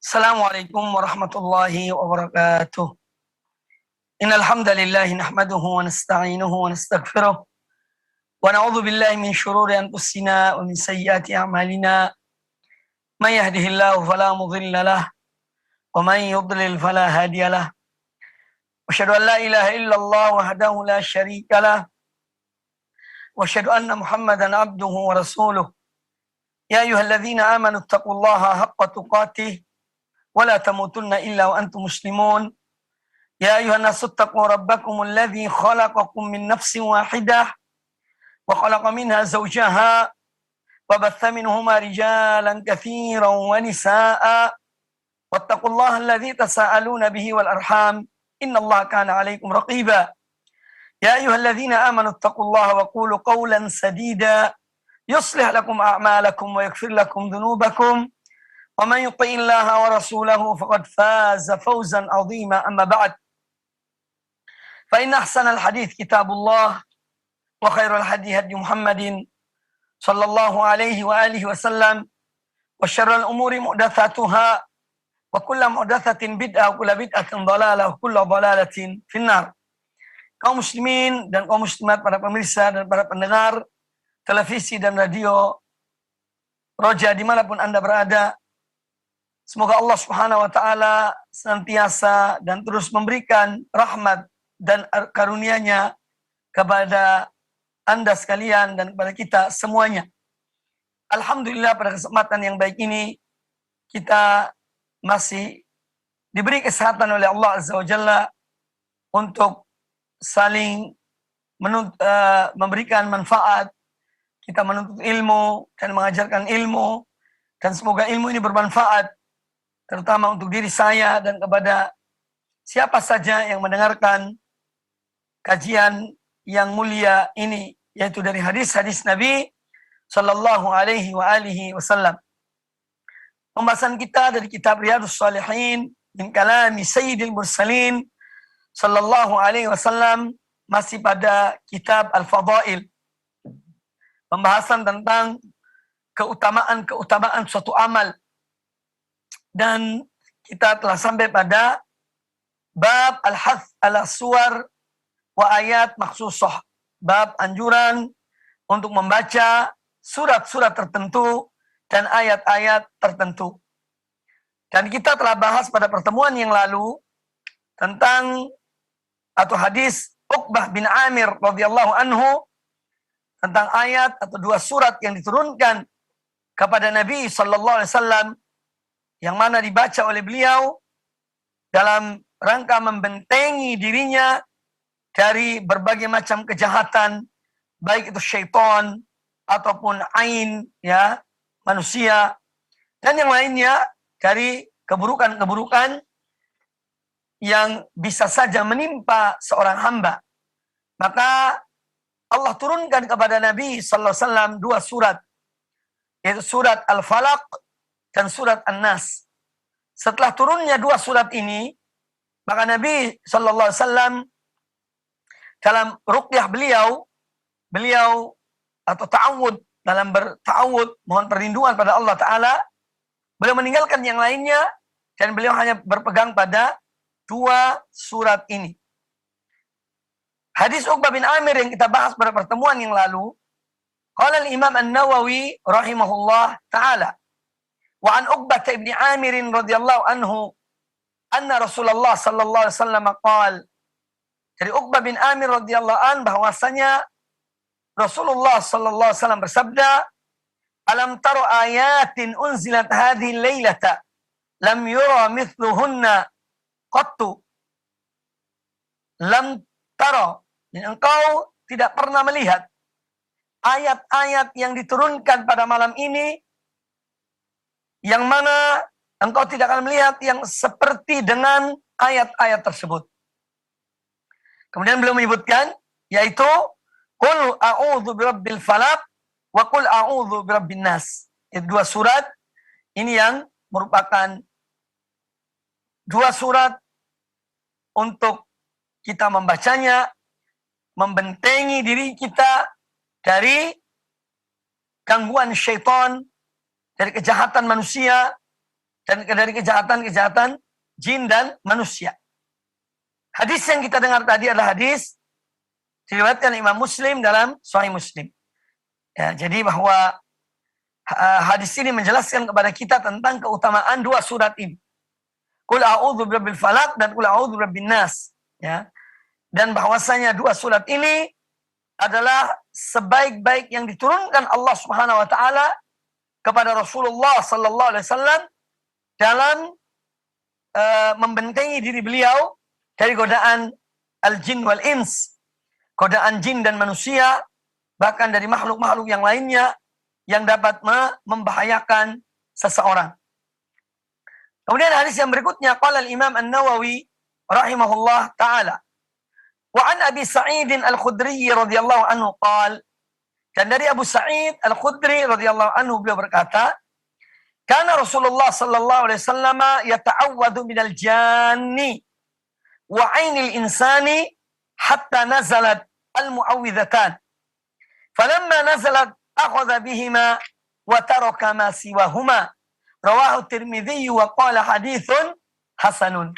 Assalamualaikum warahmatullahi wabarakatuh. Innal hamdalillah nahmaduhu wa nasta'inuhu wa nastaghfiruh wa na'udzu billahi min shururi anfusina wa min sayyiati a'malina. May yahdihillahu fala mudilla lahu wa may yudlil fala hadiya lahu. Asyhadu an la ilaha illallah wahdahu la syarika lahu wa asyhadu anna Muhammadan abduhu wa rasuluh. Ya ayyuhalladzina amanu taqullaha haqqa tuqatih ولا تموتن إلا وأنتم مسلمون يا أيها الناس اتقوا ربكم الذي خلقكم من نفس واحدة وخلق منها زوجها وبث منهما رجالا كثيرا ونساء واتقوا الله الذي تساءلون به والأرحام إن الله كان عليكم رقيبا يا أيها الذين آمنوا اتقوا الله وقولوا قولا سديدا يصلح لكم أعمالكم ويغفر لكم ذنوبكم ومن يطع الله ورسوله فقد فاز فوزا عظيما أما بعد فإن أحسن الحديث كتاب الله وخير الهدي هدي محمد صلى الله عليه وآله وسلم وشر الأمور محدثاتها وكل محدثة بدعة وكل بدعة ضلالة وكل ضلالة في النار. Kaum muslimin dan kaum muslimat, para pemirsa dan para pendengar televisi dan radio Roja dimanapun Anda berada, semoga Allah Subhanahu wa Ta'ala senantiasa dan terus memberikan rahmat dan karunia-Nya kepada Anda sekalian dan kepada kita semuanya. Alhamdulillah, pada kesempatan yang baik ini kita masih diberi kesehatan oleh Allah Azza wa Jalla untuk saling memberikan manfaat. Kita menuntut ilmu dan mengajarkan ilmu, dan semoga ilmu ini bermanfaat terutama untuk diri saya dan kepada siapa saja yang mendengarkan kajian yang mulia ini, yaitu dari hadis-hadis Nabi Sallallahu Alaihi Wasallam. Pembahasan kita dari kitab Riyadhus Shalihin min kalami Sayyidil Mursalin Sallallahu Alaihi Wasallam masih pada kitab Al-Fadail. Pembahasan tentang keutamaan suatu amal. Dan kita telah sampai pada bab al-hath ala suwar wa ayat maksusah. Bab anjuran untuk membaca surat-surat tertentu dan ayat-ayat tertentu. Dan kita telah bahas pada pertemuan yang lalu tentang atau hadis Uqbah bin Amir radhiyallahu anhu tentang ayat atau dua surat yang diturunkan kepada Nabi sallallahu alaihi wasallam, yang mana dibaca oleh beliau dalam rangka membentengi dirinya dari berbagai macam kejahatan, baik itu syaitan ataupun ain, ya, manusia, dan yang lainnya dari keburukan-keburukan yang bisa saja menimpa seorang hamba. Maka Allah turunkan kepada Nabi sallallahu alaihi wasallam dua surat, yaitu surat Al-Falaq dan surat An-Nas. Setelah turunnya dua surat ini, maka Nabi sallallahu alaihi wasallam dalam ruqyah beliau atau ta'awud, dalam berta'awud mohon perlindungan pada Allah Ta'ala, beliau meninggalkan yang lainnya dan beliau hanya berpegang pada dua surat ini. Hadis Uqbah bin Amir yang kita bahas pada pertemuan yang lalu, qala al-Imam An-Nawawi rahimahullah ta'ala, wa an Uqbah ibn Amir radhiyallahu anhu anna Rasulullah sallallahu alaihi wasallam qala, dari Uqbah bin Amir radhiyallahu an bahwasanya Rasulullah sallallahu alaihi wasallam bersabda, alam tara ayatin unzilat hadhihi lailata lam yura mithluhunna qattu. Lam tara, engkau tidak pernah melihat ayat-ayat yang diturunkan pada malam ini, yang mana engkau tidak akan melihat yang seperti dengan ayat-ayat tersebut. Kemudian beliau menyebutkan, yaitu qul a'udzu birabbil falaq wa qul a'udzu birabbin nas. Itu dua surat ini yang merupakan dua surat untuk kita membacanya, membentengi diri kita dari gangguan syaitan, dari kejahatan manusia, dan dari kejahatan-kejahatan jin dan manusia. Hadis yang kita dengar tadi adalah hadis diriwayatkan Imam Muslim dalam Sahih Muslim. Ya, jadi bahwa hadis ini menjelaskan kepada kita tentang keutamaan dua surat ini. Qul a'udzu birabbil falaq dan qul a'udzu birabbin nas. Ya. Dan bahwasanya dua surat ini adalah sebaik-baik yang diturunkan Allah Subhanahu wa taala kepada Rasulullah sallallahu alaihi wasallam dalam membentengi diri beliau dari godaan al-jin wal ins, godaan jin dan manusia, bahkan dari makhluk-makhluk yang lainnya yang dapat membahayakan seseorang. Kemudian hadis yang berikutnya, qala al-Imam An-Nawawi rahimahullah taala, wa an Abi Sa'id Al-Khudri radhiyallahu anhu qala, dan dari Abu Sa'id Al-Khudri radhiyallahu anhu beliau berkata, kana Rasulullah sallallahu alaihi wasallam yata'awwadhu minal janni wa 'ainil insani hatta nazalat al-mu'awwidhatan. Falamma nazalat akhadha bihima wa taraka ma siwahuma. Rawahu Tirmidzi wa qala haditsun hasanun.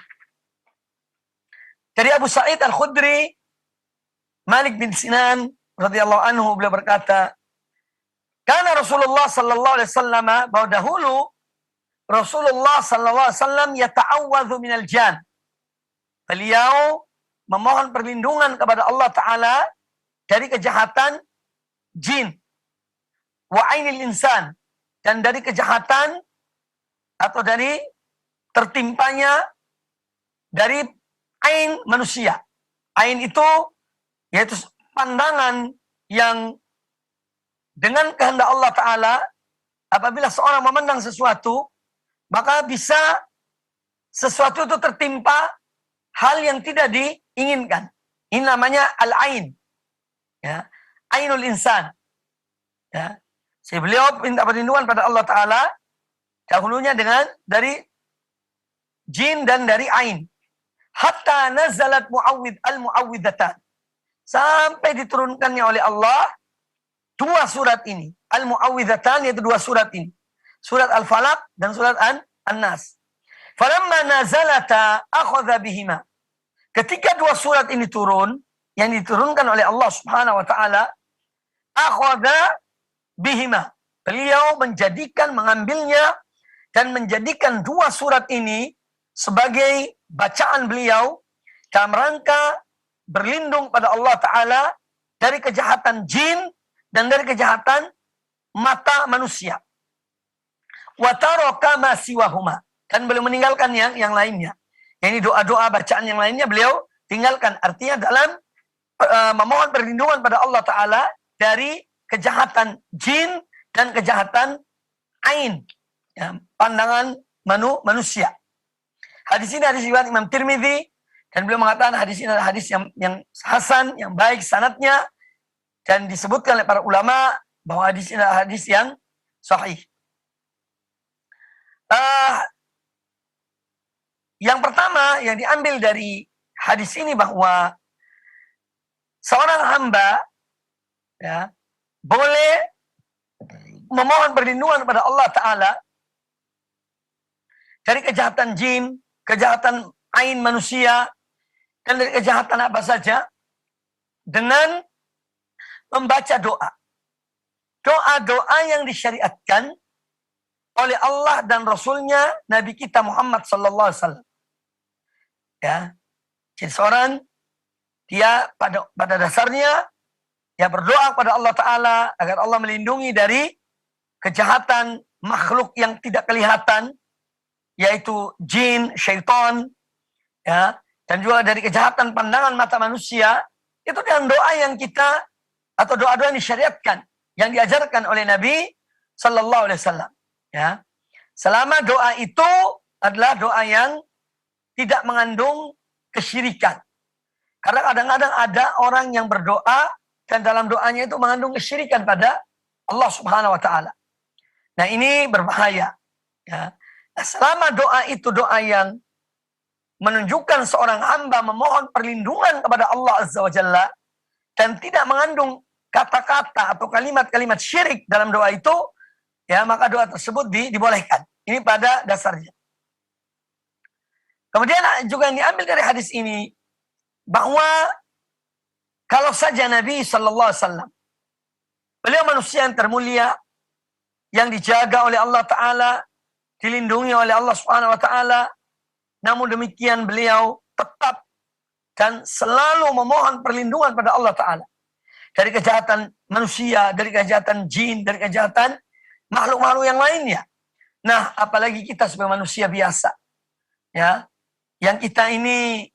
Dari Abu Sa'id Al-Khudri, Malik bin Sinan radhiyallahu anhu beliau berkata, karena Rasulullah sallallahu alaihi wasallam, bahwa dahulu Rasulullah sallallahu alaihi wasallam yata'awwadhu minal jan. Beliau memohon perlindungan kepada Allah taala dari kejahatan jin, wa ainil insan, dan dari kejahatan atau dari tertimpanya dari ain manusia. Ain itu yaitu pandangan yang dengan kehendak Allah Ta'ala, apabila seorang memandang sesuatu, maka bisa sesuatu itu tertimpa hal yang tidak diinginkan. Ini namanya al-ain. Ya. Ainul insan. Ya. Si beliau minta perlindungan pada Allah Ta'ala, dahulunya dari jin dan dari ain. Hatta nazalat al-mu'awwidhatan. Sampai diturunkannya oleh Allah dua surat ini. Al-mu'awwidhatan, yaitu dua surat ini. Surat Al-Falaq dan surat An-Nas. Falamma nazalata akhadha bihima. Ketika dua surat ini turun, yang diturunkan oleh Allah Subhanahu wa taala, akhadha bihima. Beliau mengambilnya dan menjadikan dua surat ini sebagai bacaan beliau dalam rangka berlindung pada Allah Ta'ala dari kejahatan jin dan dari kejahatan mata manusia. Wa taraka ma siwahuma. Dan beliau meninggalkan yang lainnya. Ini doa-doa bacaan yang lainnya beliau tinggalkan. Artinya dalam memohon perlindungan pada Allah Ta'ala dari kejahatan jin dan kejahatan ain. Ya, pandangan manusia. Hadis ini hadis riwayat Imam Tirmidzi, dan beliau mengatakan hadis ini adalah hadis yang hasan, yang baik sanadnya, dan disebutkan oleh para ulama bahwa hadis ini adalah hadis yang sahih. Yang pertama yang diambil dari hadis ini bahwa seorang hamba ya boleh memohon perlindungan kepada Allah Ta'ala dari kejahatan jin, kejahatan ain manusia, dan dari kejahatan apa saja dengan membaca doa. Doa-doa yang disyariatkan oleh Allah dan Rasulnya Nabi kita Muhammad sallallahu alaihi wasallam. Ya. Jadi seorang dia pada dasarnya ya berdoa kepada Allah Ta'ala agar Allah melindungi dari kejahatan makhluk yang tidak kelihatan, yaitu jin, syaitan, ya, dan juga dari kejahatan pandangan mata manusia. Itu dengan doa yang kita, atau doa-doa yang disyariatkan, yang diajarkan oleh Nabi sallallahu alaihi wasallam. Ya. Selama doa itu adalah doa yang tidak mengandung kesyirikan. Karena kadang-kadang ada orang yang berdoa dan dalam doanya itu mengandung kesyirikan pada Allah Subhanahu wa taala. Nah, ini berbahaya. Ya. Nah, selama doa itu doa yang menunjukkan seorang hamba memohon perlindungan kepada Allah Azza wa Jalla dan tidak mengandung kata-kata atau kalimat-kalimat syirik dalam doa itu, ya, maka doa tersebut dibolehkan. Ini pada dasarnya. Kemudian juga yang diambil dari hadis ini, bahwa kalau saja Nabi Sallallahu Alaihi Wasallam, beliau manusia yang termulia, yang dijaga oleh Allah Ta'ala, dilindungi oleh Allah Subhanahu Wa Ta'ala, namun demikian beliau tetap dan selalu memohon perlindungan pada Allah Ta'ala dari kejahatan manusia, dari kejahatan jin, dari kejahatan makhluk-makhluk yang lainnya. Nah, apalagi kita sebagai manusia biasa, ya, yang kita ini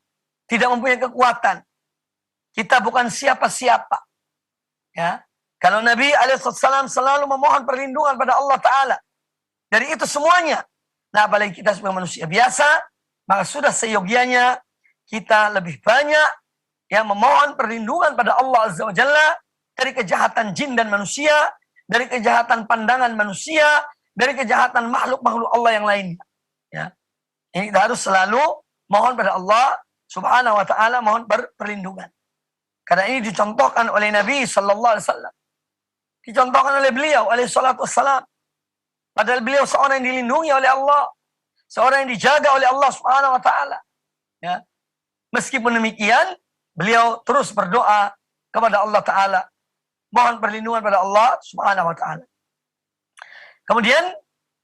tidak mempunyai kekuatan, kita bukan siapa-siapa, ya. Kalau Nabi Alaihissalam selalu memohon perlindungan pada Allah Ta'ala dari itu semuanya, nah apalagi kita sebagai manusia biasa, maka sudah seyogianya kita lebih banyak yang memohon perlindungan pada Allah Azza wa Jalla dari kejahatan jin dan manusia, dari kejahatan pandangan manusia, dari kejahatan makhluk-makhluk Allah yang lainnya. Ya. Ini kita harus selalu mohon pada Allah Subhanahu wa Ta'ala, mohon perlindungan. Karena ini dicontohkan oleh Nabi Sallallahu Alaihi Wasallam, dicontohkan oleh beliau alaihi salatu wassalam. Padahal beliau seorang yang dilindungi oleh Allah, seorang yang dijaga oleh Allah Subhanahu wa Ta'ala. Ya. Meskipun demikian, beliau terus berdoa kepada Allah Ta'ala, mohon perlindungan pada Allah Subhanahu wa Ta'ala. Kemudian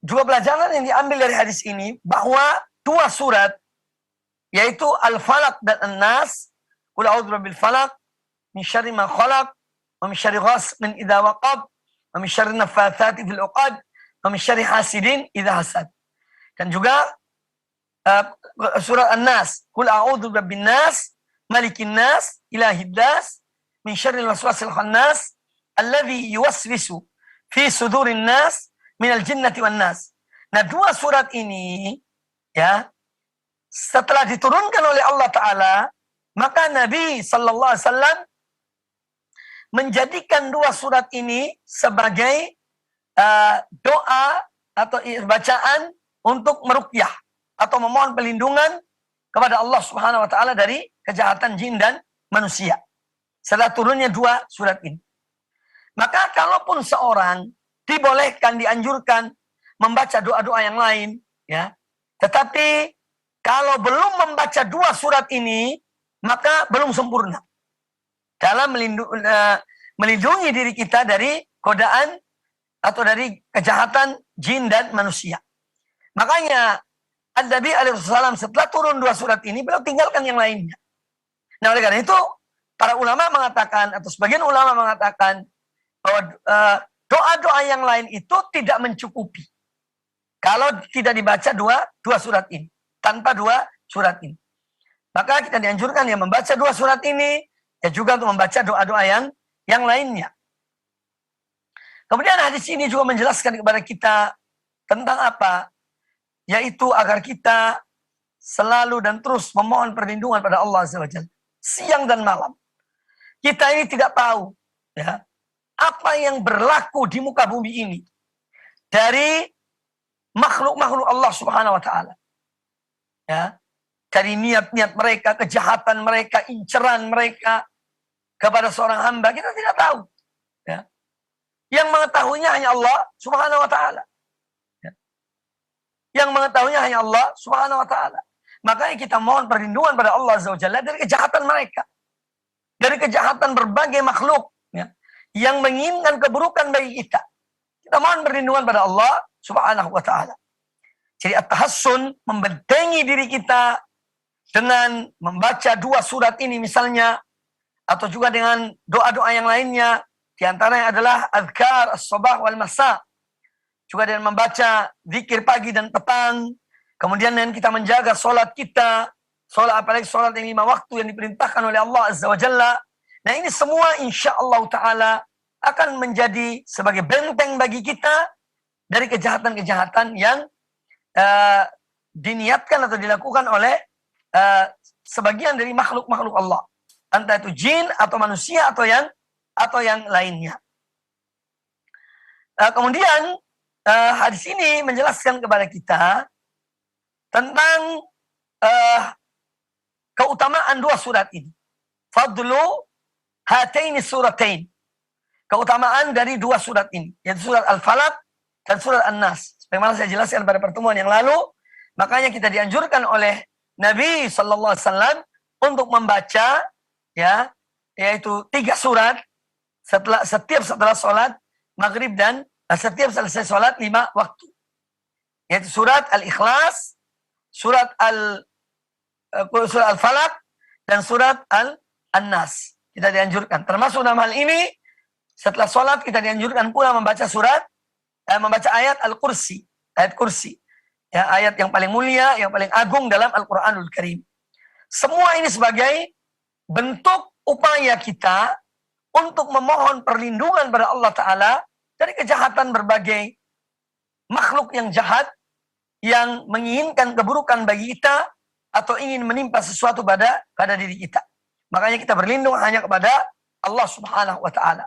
juga pelajaran yang diambil dari hadis ini, bahwa dua surat, yaitu Al-Falaq dan An-Nas, Qul a'udzu birabbil falaq min syarri ma khalaq wa min syarri ghasiqin idza waqab wa min syarri naffatsati fil 'uqad wa min syarri hasidin idza hasad. Dan juga surat An-Nas, Qul a'udzu birabbin nas, malikin nas, ilahid nas, min syarril waswasil khannas, alladzi yuwaswisu fi sudurin nas minal jinnati wan nas. Nah, dua surat ini, ya, setelah diturunkan oleh Allah Ta'ala, maka Nabi Sallallahu Alaihi Wasallam menjadikan dua surat ini sebagai doa atau bacaan untuk meruqyah atau memohon perlindungan kepada Allah Subhanahu wa Ta'ala dari kejahatan jin dan manusia. Setelah turunnya dua surat ini, maka kalaupun seorang dibolehkan, dianjurkan membaca doa-doa yang lain, ya, tetapi kalau belum membaca dua surat ini, maka belum sempurna dalam melindungi diri kita dari godaan atau dari kejahatan jin dan manusia. Makanya Nabi Alaihissalam setelah turun dua surat ini, beliau tinggalkan yang lainnya. Nah, oleh karena itu, para ulama mengatakan, atau sebagian ulama mengatakan, bahwa doa-doa yang lain itu tidak mencukupi kalau tidak dibaca dua surat ini, tanpa dua surat ini. Maka kita dianjurkan ya membaca dua surat ini, ya juga untuk membaca doa-doa yang lainnya. Kemudian hadis ini juga menjelaskan kepada kita tentang apa? Yaitu agar kita selalu dan terus memohon perlindungan pada Allah Azza wa Jalla, siang dan malam. Kita ini tidak tahu, ya, apa yang berlaku di muka bumi ini dari makhluk-makhluk Allah Subhanahu wa Ta'ala. Ya, dari niat-niat mereka, kejahatan mereka, inceran mereka kepada seorang hamba, kita tidak tahu. Ya. Yang mengetahuinya hanya Allah Subhanahu wa Ta'ala. Ya. Yang mengetahuinya hanya Allah Subhanahu wa Ta'ala. Makanya kita mohon perlindungan pada Allah Azza wa Jalla dari kejahatan mereka, dari kejahatan berbagai makhluk, ya, yang menginginkan keburukan bagi kita. Kita mohon perlindungan pada Allah Subhanahu wa Ta'ala. Jadi at-tahassun, membentengi diri kita dengan membaca dua surat ini misalnya, atau juga dengan doa-doa yang lainnya, di antaranya adalah azkar as-sabah wal masa, juga dengan membaca zikir pagi dan petang, kemudian dengan kita menjaga sholat kita, sholat apalagi sholat yang 5 waktu yang diperintahkan oleh Allah Azza wa Jalla. Nah, ini semua insya Allah Ta'ala akan menjadi sebagai benteng bagi kita dari kejahatan-kejahatan yang diniatkan atau dilakukan oleh sebagian dari makhluk-makhluk Allah, entah itu jin atau manusia atau yang lainnya. Kemudian hadis ini menjelaskan kepada kita tentang keutamaan dua surat ini. Fadlu hataini suratain. Keutamaan dari dua surat ini, yaitu surat Al-Falaq dan surat An-Nas. Sebagaimana saya jelaskan pada pertemuan yang lalu, makanya kita dianjurkan oleh Nabi Sallallahu Alaihi Wasallam untuk membaca, ya, yaitu 3 surat setelah sholat maghrib dan setiap selesai sholat 5 waktu, yaitu surat Al-Ikhlas, surat Al-Falaq, dan surat An-Nas. Kita dianjurkan. Termasuk dalam hal ini, setelah sholat kita dianjurkan pula membaca membaca ayat Al-Kursi, ayat kursi. Ya, ayat yang paling mulia, yang paling agung dalam Al-Quranul Karim. Semua ini sebagai bentuk upaya kita untuk memohon perlindungan pada Allah Ta'ala dari kejahatan berbagai makhluk yang jahat, yang menginginkan keburukan bagi kita, atau ingin menimpa sesuatu pada diri kita. Makanya kita berlindung hanya kepada Allah Subhanahu wa Ta'ala.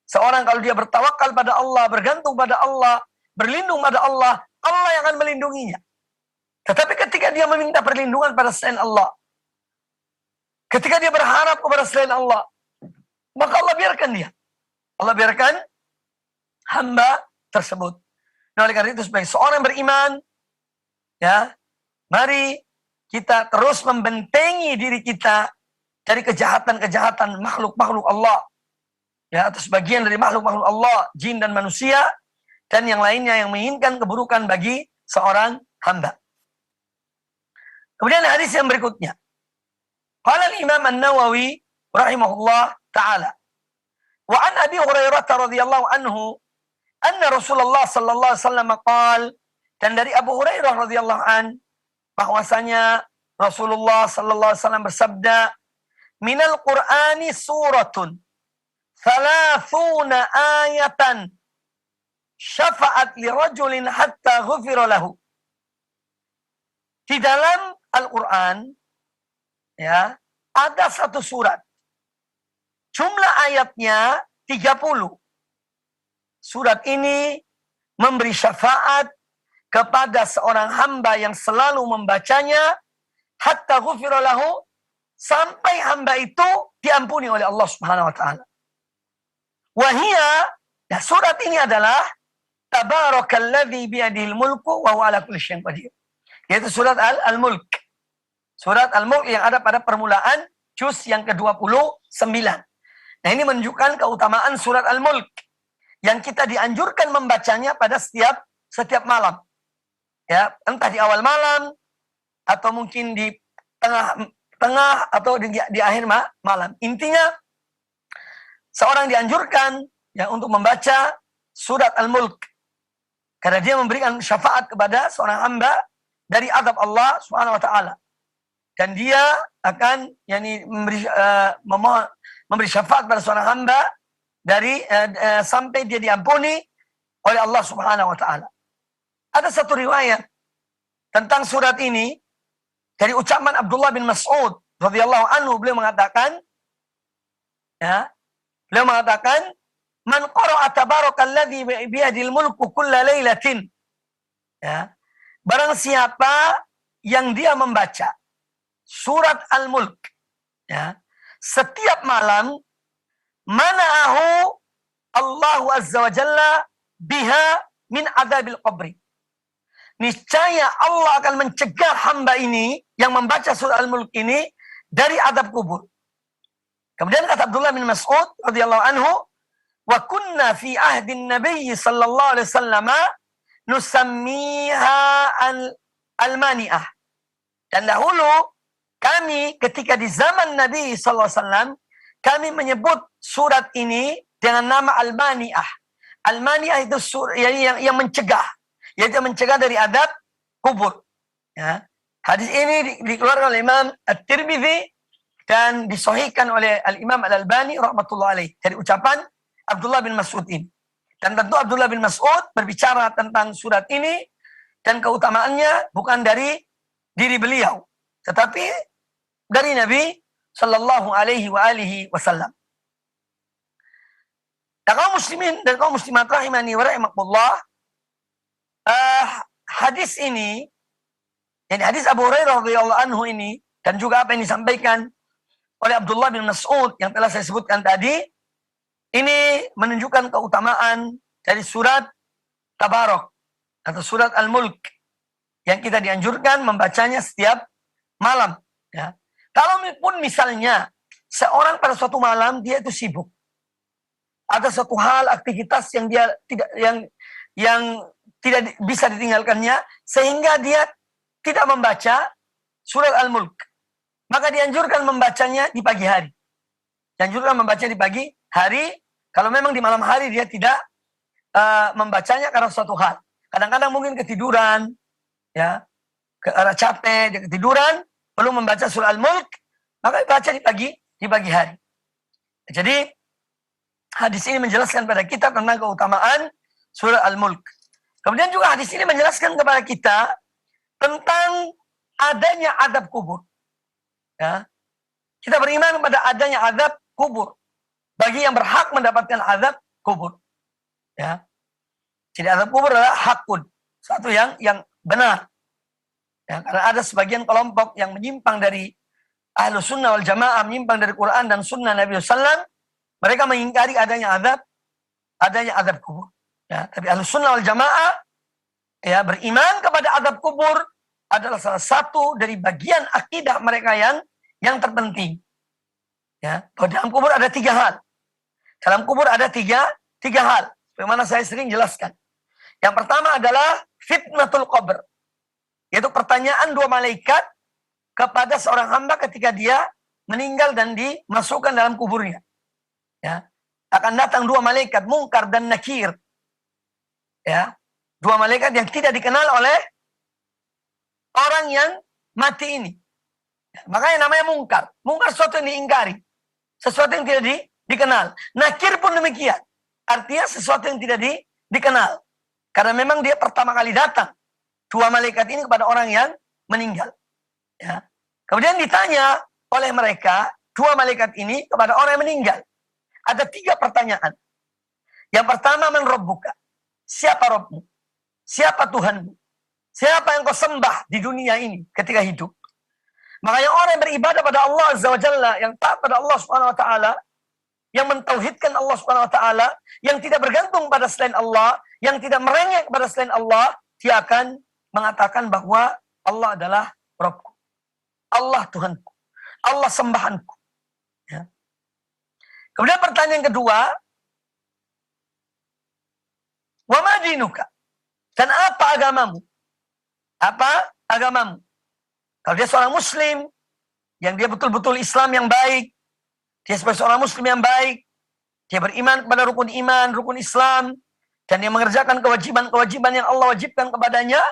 Seorang kalau dia bertawakal pada Allah, bergantung pada Allah, berlindung pada Allah, Allah yang akan melindunginya. Tetapi ketika dia meminta perlindungan pada selain Allah, ketika dia berharap kepada selain Allah, maka Allah biarkan dia. Allah biarkan hamba tersebut. Nah, oleh karena itu sebagai seorang beriman, ya, mari kita terus membentengi diri kita dari kejahatan-kejahatan makhluk-makhluk Allah. Ya, atau sebagian dari makhluk-makhluk Allah, jin dan manusia, dan yang lainnya yang menginginkan keburukan bagi seorang hamba. Kemudian hadis yang berikutnya. Qala al-Imam An-Nawawi rahimahullah ta'ala. Wa an Abi Hurairah radhiyallahu anhu anna Rasulullah sallallahu alaihi wasallam qaal, dan dari Abu Hurairah radhiyallahu an bahwasanya Rasulullah sallallahu alaihi wasallam bersabda, minal Qur'ani suratun 30 ayatan syafa'at li rajulin hatta ghufira lahu. Di dalam Al-Quran, ya, ada 1 surat. Jumlah ayatnya 30. Surat ini memberi syafaat kepada seorang hamba yang selalu membacanya hatta ghufira lahu, sampai hamba itu diampuni oleh Allah Subhanahu wa taala. Wahia, nah surat ini adalah Tabarakalladzi biyadihil mulku wa huwa ala kulli syai'in qadir. Yaitu surat Al-Mulk. Surat Al-Mulk yang ada pada permulaan juz yang ke-29. Nah, ini menunjukkan keutamaan surat Al-Mulk yang kita dianjurkan membacanya pada setiap malam. Ya, entah di awal malam atau mungkin di tengah atau di akhir malam. Intinya seorang dianjurkan, ya, untuk membaca surat Al-Mulk karena dia memberikan syafaat kepada seorang hamba dari azab Allah Subhanahu wa taala. Dan dia akan memberi syafaat pada seorang hamba dari sampai dia diampuni oleh Allah Subhanahu wa taala. Ada satu riwayat tentang surat ini dari ucapan Abdullah bin Mas'ud radhiyallahu anhu, beliau mengatakan, man qara'a tabarakalladzi biyadil mulku kulla lailatin. Ya. Barang siapa yang dia membaca surat Al-Mulk, ya, setiap malam, mana'ahu Allahu azza wa jalla biha min adzabil qabri. Niscaya Allah akan mencegah hamba ini yang membaca surat Al-Mulk ini dari azab kubur. Kemudian kata Abdullah bin Mas'ud radhiyallahu anhu, wa kunna fi ahdin Nabi sallallahu alaihi wasallam nusammiha al-mani'ah. Dan dahulu kami ketika di zaman Nabi sallallahu alaihi wasallam, kami menyebut surat ini dengan nama al-mani'ah. Al-mani'ah itu yang mencegah, yaitu mencegah dari adab kubur. Ya. Hadis ini dikeluarkan oleh Imam At-Tirmidzi dan disahihkan oleh Al-Imam Al-Albani rahmatullah alaih dari ucapan Abdullah bin Mas'ud ini. Dan tentu Abdullah bin Mas'ud berbicara tentang surat ini dan keutamaannya bukan dari diri beliau, tetapi dari Nabi sallallahu alaihi wasallam. Nah, kaum muslimin dan kaum muslimat rahimani wa rahimakumullah, hadis ini, yani hadis Abu Hurairah radhiyallahu anhu ini, dan juga apa yang disampaikan oleh Abdullah bin Mas'ud yang telah saya sebutkan tadi, ini menunjukkan keutamaan dari surat Tabarak atau surat Al-Mulk yang kita dianjurkan membacanya setiap malam. Ya. Kalau pun misalnya seorang pada suatu malam dia itu sibuk, ada suatu hal aktivitas yang dia yang tidak bisa ditinggalkannya, sehingga dia tidak membaca surat Al-Mulk, maka dianjurkan membacanya di pagi hari. Dianjurkan membaca di pagi hari. Kalau memang di malam hari dia tidak membacanya karena suatu hal. Kadang-kadang mungkin ketiduran, ya, karena capek, dia ketiduran, perlu membaca surah Al-Mulk, maka dibaca di pagi hari. Jadi hadis ini menjelaskan pada kita tentang keutamaan surah Al-Mulk. Kemudian juga hadis ini menjelaskan kepada kita tentang adanya azab kubur. Ya. Kita beriman pada adanya azab kubur bagi yang berhak mendapatkan azab kubur. Ya. Jadi azab kubur adalah hakun, satu yang benar. Ya, karena ada sebagian kelompok yang menyimpang dari Ahlus Sunnah wal Jamaah, menyimpang dari Quran dan Sunnah Nabi SAW. Mereka mengingkari adanya azab kubur. Ya, tapi Ahlus Sunnah wal Jamaah ya beriman kepada azab kubur adalah salah satu dari bagian akidah mereka yang terpenting. Ya, bahwa dalam kubur ada 3 hal. Dalam kubur ada tiga hal. Bagaimana saya sering jelaskan. Yang pertama adalah fitnatul qabr. Yaitu pertanyaan 2 malaikat kepada seorang hamba ketika dia meninggal dan dimasukkan dalam kuburnya. Ya. Akan datang 2 malaikat, Munkar dan Nakir. Ya. 2 malaikat yang tidak dikenal oleh orang yang mati ini. Ya. Makanya namanya Munkar. Munkar sesuatu yang diingkari. Sesuatu yang tidak dikenal. Nakir pun demikian. Artinya sesuatu yang tidak dikenal. Karena memang dia pertama kali datang. 2 malaikat ini kepada orang yang meninggal. Ya. Kemudian ditanya oleh mereka, 2 malaikat ini kepada orang yang meninggal. Ada 3 pertanyaan. Yang pertama, man rabbuka? Siapa Rabbmu? Siapa Tuhanmu? Siapa yang kau sembah di dunia ini ketika hidup? Makanya orang yang beribadah pada Allah Azza wa Jalla, yang taat pada Allah Subhanahu wa taala, yang mentauhidkan Allah Subhanahu wa taala, yang tidak bergantung pada selain Allah, yang tidak merengek pada selain Allah, dia akan mengatakan bahwa Allah adalah Rabbku. Allah Tuhanku. Allah sembahanku. Ya. Kemudian pertanyaan kedua, wa ma dinuka? Dan apa agamamu? Apa agamamu? Kalau dia seorang muslim, yang dia betul-betul Islam yang baik, dia sebagai seorang muslim yang baik, dia beriman kepada rukun iman, rukun Islam, dan dia mengerjakan kewajiban-kewajiban yang Allah wajibkan kepadanya,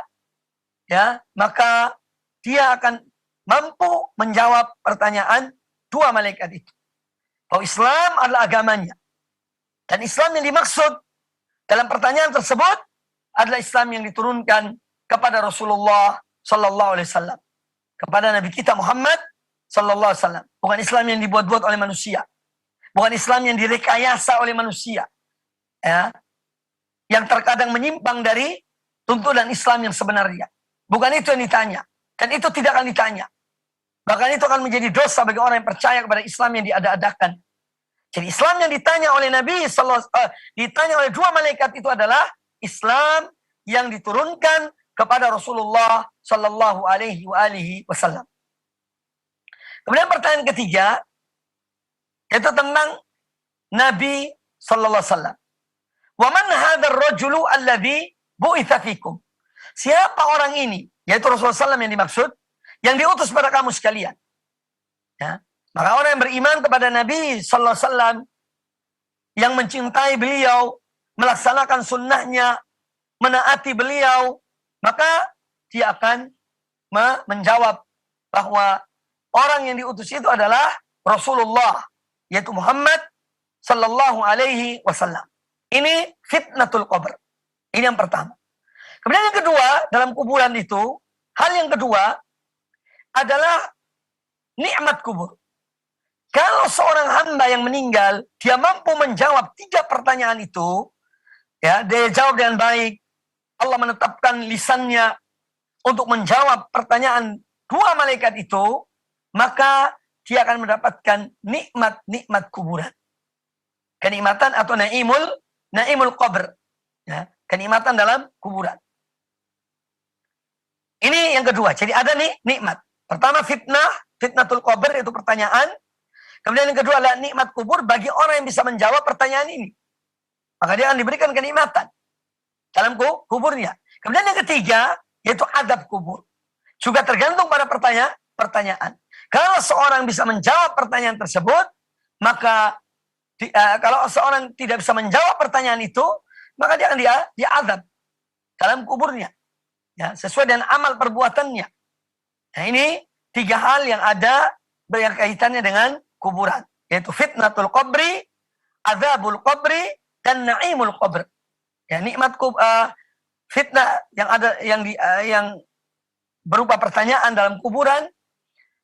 ya, maka dia akan mampu menjawab pertanyaan 2 malaikat itu. Bahwa Islam adalah agamanya. Dan Islam yang dimaksud dalam pertanyaan tersebut adalah Islam yang diturunkan kepada Rasulullah Sallallahu Alaihi Wasallam, kepada Nabi kita Muhammad Sallallahu Alaihi Wasallam. Bukan Islam yang dibuat-buat oleh manusia, bukan Islam yang direkayasa oleh manusia, ya, yang terkadang menyimpang dari tuntunan Islam yang sebenarnya. Bukan itu yang ditanya, dan itu tidak akan ditanya. Bahkan itu akan menjadi dosa bagi orang yang percaya kepada Islam yang diada-adakan. Jadi Islam yang ditanya oleh Nabi ditanya oleh 2 malaikat itu adalah Islam yang diturunkan kepada Rasulullah Sallallahu Alaihi Wasallam. Kemudian pertanyaan ketiga itu tentang Nabi Sallallahu Alaihi Wasallam. Wa man hadzal rajulu alladzi bu'itsa fikum? Siapa orang ini? Yaitu Rasulullah SAW yang dimaksud, yang diutus pada kamu sekalian. Ya. Maka orang yang beriman kepada Nabi Sallallahu Alaihi Wasallam, yang mencintai beliau, melaksanakan sunnahnya, menaati beliau, maka dia akan menjawab bahwa orang yang diutus itu adalah Rasulullah, yaitu Muhammad Sallallahu Alaihi Wasallam. Ini fitnatul qabr. Ini yang pertama. Kemudian yang kedua, dalam kuburan itu, hal yang kedua adalah nikmat kubur. Kalau seorang hamba yang meninggal, dia mampu menjawab 3 pertanyaan itu, ya, dia jawab dengan baik. Allah menetapkan lisannya untuk menjawab pertanyaan 2 malaikat itu, maka dia akan mendapatkan nikmat-nikmat kuburan. Kenikmatan atau naimul qabr, ya, kenikmatan dalam kuburan. Ini yang kedua. Jadi ada nih nikmat. Pertama fitnatul qabr, itu pertanyaan. Kemudian yang kedua adalah nikmat kubur bagi orang yang bisa menjawab pertanyaan ini. Maka dia akan diberikan kenikmatan dalam kuburnya. Kemudian yang ketiga, yaitu adab kubur. Juga tergantung pada pertanyaan. Kalau seorang bisa menjawab pertanyaan tersebut, maka kalau seorang tidak bisa menjawab pertanyaan itu, maka dia akan diadab dalam kuburnya. Ya, sesuai dengan amal perbuatannya. Nah, ini tiga hal yang ada berkaitannya dengan kuburan, yaitu fitnatul qabri, adzabul qabri, dan naimul qabr. Ya, nikmat fitnah yang ada yang berupa pertanyaan dalam kuburan,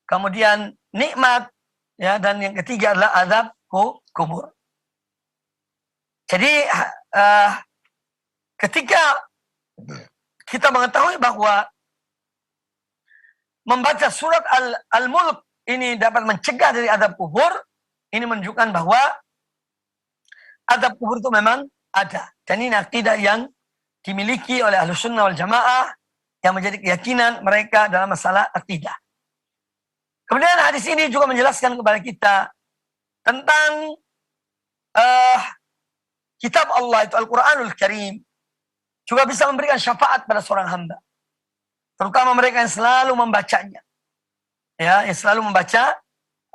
kemudian nikmat, ya, dan yang ketiga adalah azab kubur. Jadi ketika kita mengetahui bahwa membaca surat Al-Mulk ini dapat mencegah dari azab kubur, ini menunjukkan bahwa azab kubur itu memang ada. Dan ini akidah yang dimiliki oleh Ahlus Sunnah wal Jamaah, yang menjadi keyakinan mereka dalam masalah akidah. Kemudian hadis ini juga menjelaskan kepada kita tentang kitab Allah, itu Al-Quranul Karim, juga bisa memberikan syafaat pada seorang hamba, terutama mereka yang selalu membacanya, ya, yang selalu membaca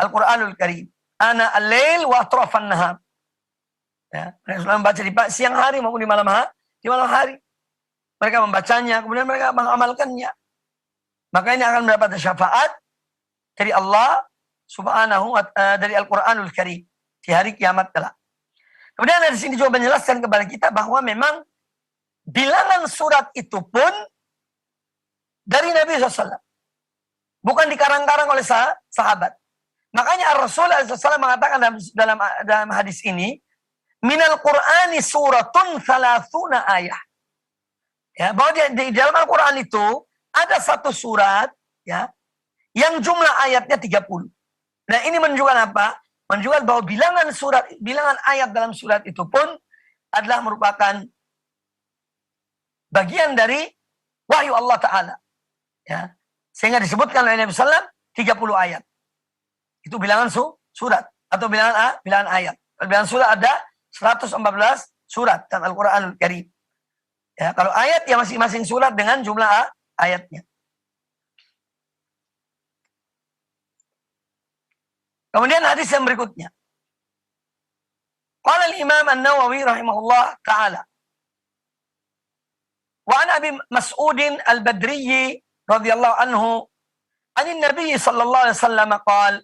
Al-Quranul Karim. Ana al-lail wa atrafan nahar. Ya, mereka selalu membaca di siang hari maupun di malam hari. Mereka membacanya, kemudian mereka mengamalkannya. Maka ini akan mendapat syafaat dari Allah Subhanahu wa ta'ala, dari Al-Quranul Karim di hari kiamat kelak. Kemudian dari sini juga menjelaskan kepada kita bahwa memang bilangan surat itu pun dari Nabi SAW. Bukan dikarang-karang oleh sahabat. Makanya Rasulullah SAW mengatakan dalam hadis ini, minal Qur'ani suratun thalathuna ayah. Ya, bahwa di dalam Al-Quran itu ada satu surat, ya, yang jumlah ayatnya 30. Nah, ini menunjukkan apa? Menunjukkan bahwa bilangan ayat dalam surat itu pun adalah merupakan bagian dari wahyu Allah Ta'ala. Ya. Sehingga disebutkan oleh Nabi SAW 30 ayat. Itu bilangan surat atau bilangan ayat. Bilangan surat ada 114 surat dalam Al-Quranul Karim. Ya, kalau ayat ya masing-masing surat dengan jumlah ayatnya. Kemudian hadis yang berikutnya. Qala al-Imam An-Nawawi rahimahullah ta'ala. Wa an Abi Mas'ud al-Badri radhiyallahu anhu, anin Nabi sallallahu alaihi wasallam qala,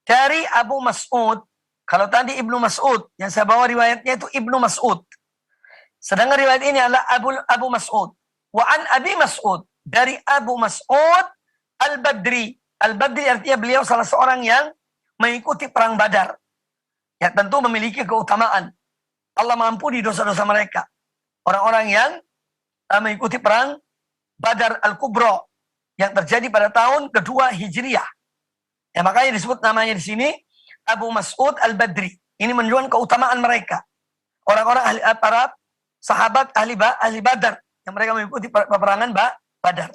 dari Abu Mas'ud, kalau tadi Ibnu Mas'ud, yang saya bawa riwayatnya itu Ibnu Mas'ud. Sedangkan riwayat ini adalah Abu Mas'ud. Wa an Abi Mas'ud, dari Abu Mas'ud al-Badri. Al-Badri artinya beliau salah seorang yang mengikuti perang Badar. Ya, tentu memiliki keutamaan. Allah mengampuni dosa-dosa mereka. Orang-orang yang mengikuti perang Badar Al-Kubra yang terjadi pada tahun kedua Hijriyah. Ya, makanya disebut namanya di sini Abu Mas'ud al-Badri. Ini menunjukkan keutamaan mereka. Orang-orang para sahabat ahli Badar yang mereka mengikuti peperangan Badar.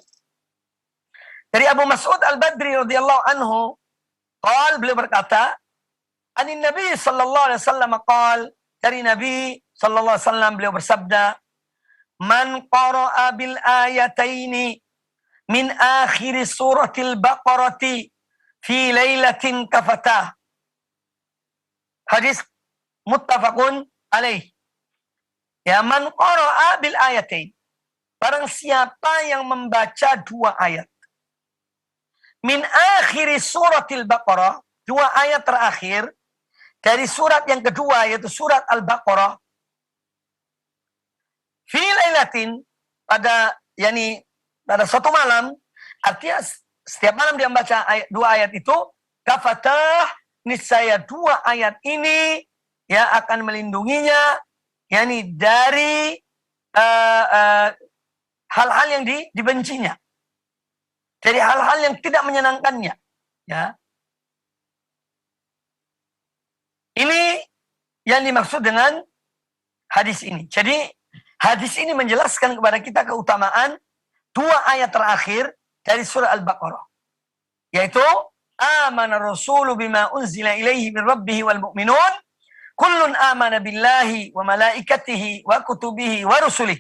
Dari Abu Mas'ud al-Badri radhiyallahu anhu, beliau berkata, anin Nabi sallallahu alaihi wasallam qala, dari Nabi sallallahu alaihi wasallam beliau bersabda, man qara'a bil ayataini min akhir suratil Baqarati fi lailatin kafatah. Hadis muttafaqun alaih. Ya, man qara'a bil ayatain. Barang siapa yang membaca dua ayat. Min akhir suratil Baqarah, dua ayat terakhir dari surat yang kedua, yaitu surat Al-Baqarah. Fi lailatin, pada suatu malam, artinya setiap malam dia membaca dua ayat itu, kafatah, niscaya dua ayat ini ya akan melindunginya, dari hal-hal yang dibencinya. Dari hal-hal yang tidak menyenangkannya. Ya. Ini yang dimaksud dengan hadis ini. Jadi hadis ini menjelaskan kepada kita keutamaan dua ayat terakhir dari surah Al-Baqarah. yaitu amana rasulu bima unzila ilaihi min rabbih wal mu'minun kullun amana billahi wa malaikatihi wa kutubihi wa rusulih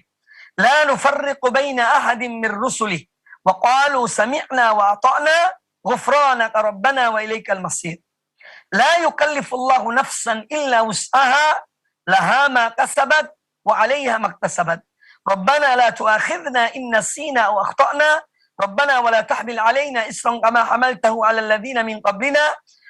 la nufarriqu baina ahadin min rusulih wa qalu sami'na wa ata'na ghufranaka rabbana wa ilaikal masir. La yukallifullahu nafsan illa wus'aha laha ma kasabat wa 'alaiha maktasabat. Rabbana la tu'akhidhna in nasina aw akhtana. Rabbana wa la tahmil 'alaina isran kama hamaltahu 'alal ladzina min qablina.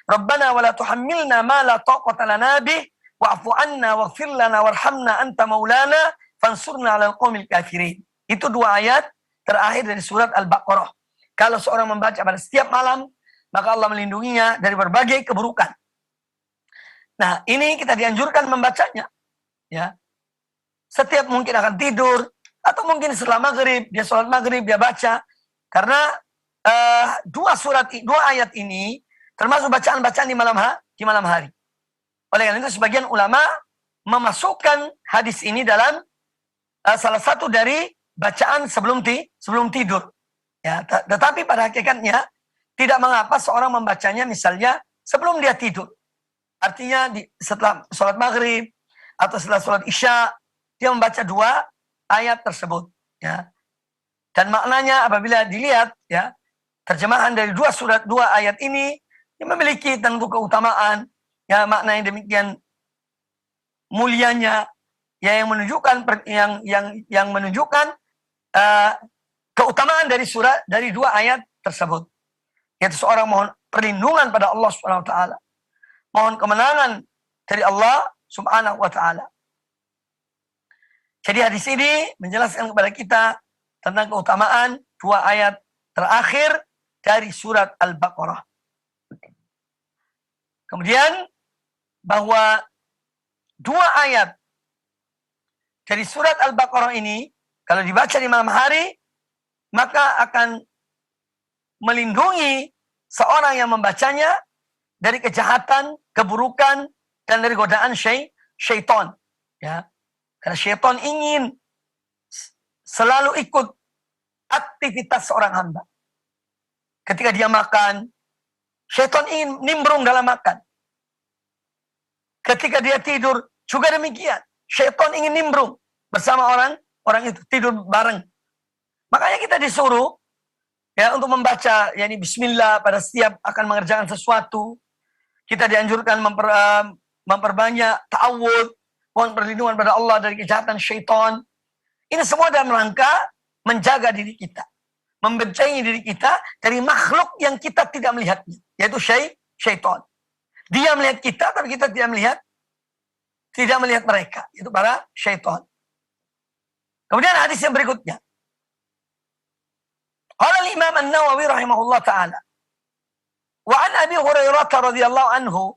Rabbana wa la tuhammilna ma la taqata lana bih wa'fu 'anna waghfir lana warhamna anta maulana fansurna 'alal qaumil kafirin. Itu dua ayat terakhir dari surat Al-Baqarah. Kalau seorang membaca pada setiap malam, maka Allah melindunginya dari berbagai keburukan. Nah, ini kita dianjurkan membacanya. Ya. Setiap mungkin akan tidur, atau mungkin setelah maghrib, dia sholat maghrib, dia baca. Karena dua ayat ini termasuk bacaan-bacaan di malam hari. Oleh karena itu sebagian ulama memasukkan hadis ini dalam salah satu dari bacaan sebelum tidur. Ya, tetapi pada hakikatnya tidak mengapa seorang membacanya misalnya sebelum dia tidur. Artinya setelah sholat maghrib atau setelah sholat isya dia membaca dua ayat tersebut. Ya. Dan maknanya apabila dilihat ya terjemahan dari dua ayat ini yang memiliki tentu keutamaan, ya makna yang demikian mulianya, ya yang menunjukkan yang menunjukkan keutamaan dari dua ayat tersebut. Yaitu seorang mohon perlindungan pada Allah Subhanahu wa taala. Mohon kemenangan dari Allah Subhanahu wa taala. Jadi hadis ini menjelaskan kepada kita tentang keutamaan dua ayat terakhir dari surat Al-Baqarah. Kemudian bahwa dua ayat dari surat Al-Baqarah ini kalau dibaca di malam hari maka akan melindungi seorang yang membacanya dari kejahatan, keburukan, dan dari godaan syaitan. Ya. Karena syaitan ingin selalu ikut aktivitas seorang hamba. Ketika dia makan, syaitan ingin nimbrung dalam makan. Ketika dia tidur, juga demikian. Syaitan ingin nimbrung bersama orang itu, tidur bareng. Makanya kita disuruh ya untuk membaca yakni bismillah pada setiap akan mengerjakan sesuatu. Kita dianjurkan memperbanyak ta'awud, mohon perlindungan pada Allah dari kejahatan syaitan. Ini semua dalam rangka menjaga diri kita, membentengi diri kita dari makhluk yang kita tidak melihatnya, yaitu syaitan. Dia melihat kita, tapi kita tidak melihat mereka, itu para syaitan. Kemudian hadis yang berikutnya. Qala al-Imam An-Nawawi rahimahullah ta'ala. Wa an Abi Hurairah radhiyallahu anhu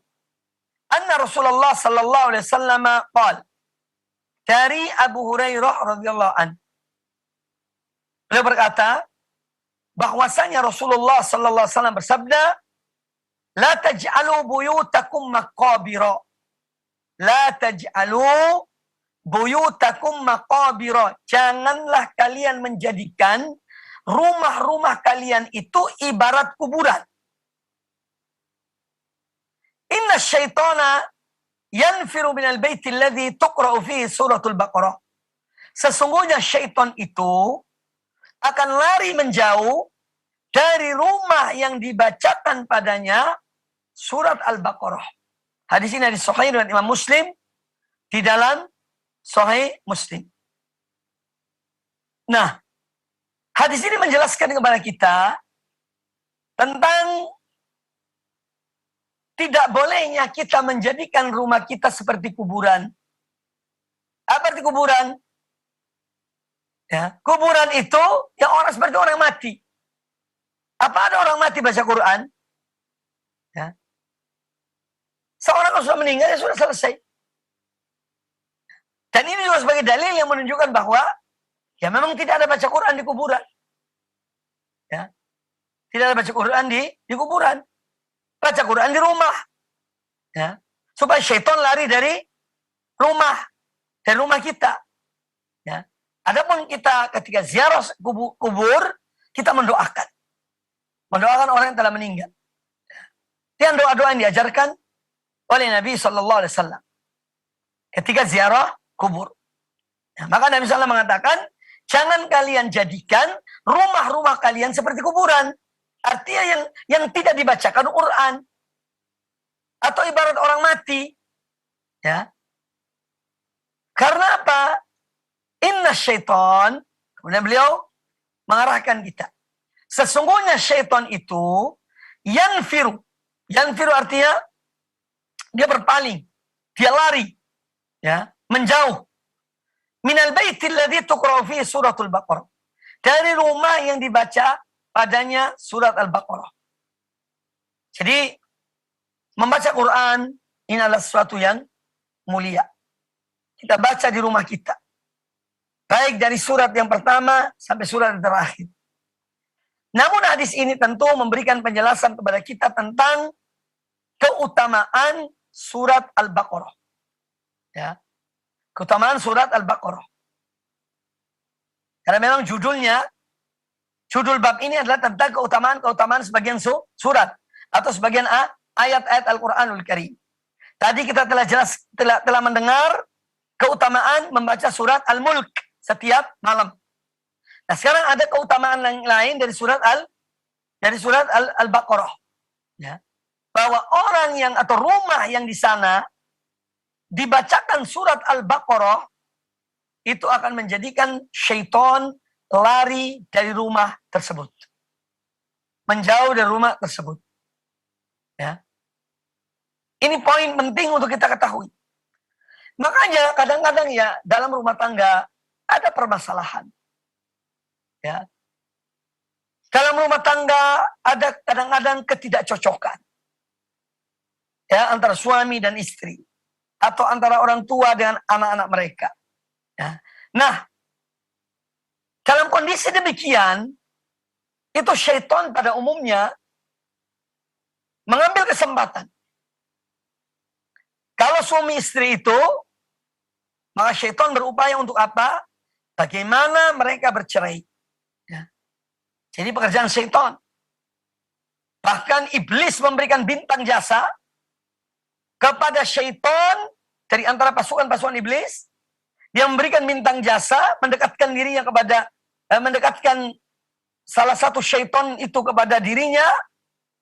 anna Rasulullah sallallahu alaihi wasallam qala. Dari Abu Hurairah radhiyallahu anhu. Beliau berkata bahwasanya Rasulullah sallallahu alaihi wasallam bersabda, "La taj'alu buyutakum maqabira." La taj'alu buyutakum maqabira. Janganlah kalian menjadikan rumah-rumah kalian itu ibarat kuburan. Inna syaitana yanfiru minal baiti alladhi tuqra'u fihi suratul Baqarah. Sesungguhnya syaitan itu akan lari menjauh dari rumah yang dibacakan padanya surat Al-Baqarah. Hadis ini hadis sahih dengan Imam Muslim di dalam Sahih Muslim. Nah, hadis ini menjelaskan kepada kita tentang tidak bolehnya kita menjadikan rumah kita seperti kuburan. Apa arti kuburan? Ya, kuburan itu yang orang seperti orang mati. Apa ada orang mati baca Quran? Ya. Seorang kalau sudah meninggal, ya sudah selesai. Dan ini juga sebagai dalil yang menunjukkan bahwa ya memang tidak ada baca Quran di kuburan. Ya. Tidak ada baca Quran di kuburan. Baca Quran di rumah. Ya. Supaya syaitan lari dari rumah kita. Ya. Adapun kita ketika ziarah kubur, kita mendoakan. mendoakan orang yang telah meninggal. Yang doa-doa yang diajarkan oleh Nabi Sallallahu Alaihi Wasallam ketika ziarah kubur. Nah, maka Nabi SAW mengatakan, jangan kalian jadikan rumah-rumah kalian seperti kuburan. Artinya yang tidak dibacakan Quran atau ibarat orang mati. Ya. Karena apa? Inna syaitan, kemudian beliau mengarahkan kita. Sesungguhnya syaitan itu yanfiru. Yanfiru artinya dia berpaling, dia lari, ya, menjauh. Minal baitil ladzi tuqra'u fihi suratul Baqarah. Dari rumah yang dibaca padanya surat Al-Baqarah. Jadi membaca Quran ini adalah sesuatu yang mulia. Kita baca di rumah kita. Baik dari surat yang pertama sampai surat yang terakhir. Namun hadis ini tentu memberikan penjelasan kepada kita tentang keutamaan surat Al-Baqarah. Ya. Keutamaan surat Al-Baqarah. Karena memang judul bab ini adalah tentang keutamaan sebagian surat atau sebagian ayat-ayat Al-Quranul Karim. Tadi kita telah mendengar keutamaan membaca surat Al-Mulk setiap malam. Nah, sekarang ada keutamaan yang lain dari surat Al-Baqarah. Ya. Bahwa orang yang atau rumah yang di sana dibacakan surat Al-Baqarah, itu akan menjadikan syaitan lari dari rumah tersebut. Menjauh dari rumah tersebut. Ya. Ini poin penting untuk kita ketahui. Makanya kadang-kadang ya dalam rumah tangga ada permasalahan. Ya. Dalam rumah tangga ada kadang-kadang ketidakcocokan. Ya, antara suami dan istri. Atau antara orang tua dengan anak-anak mereka. Ya. Nah, dalam kondisi demikian, itu syaitan pada umumnya mengambil kesempatan. Kalau suami istri itu, maka syaitan berupaya untuk apa? Bagaimana mereka bercerai. Ya. Jadi pekerjaan syaitan. Bahkan iblis memberikan bintang jasa kepada syaitan dari antara pasukan-pasukan iblis. Dia memberikan bintang jasa, mendekatkan dirinya mendekatkan salah satu syaitan itu kepada dirinya,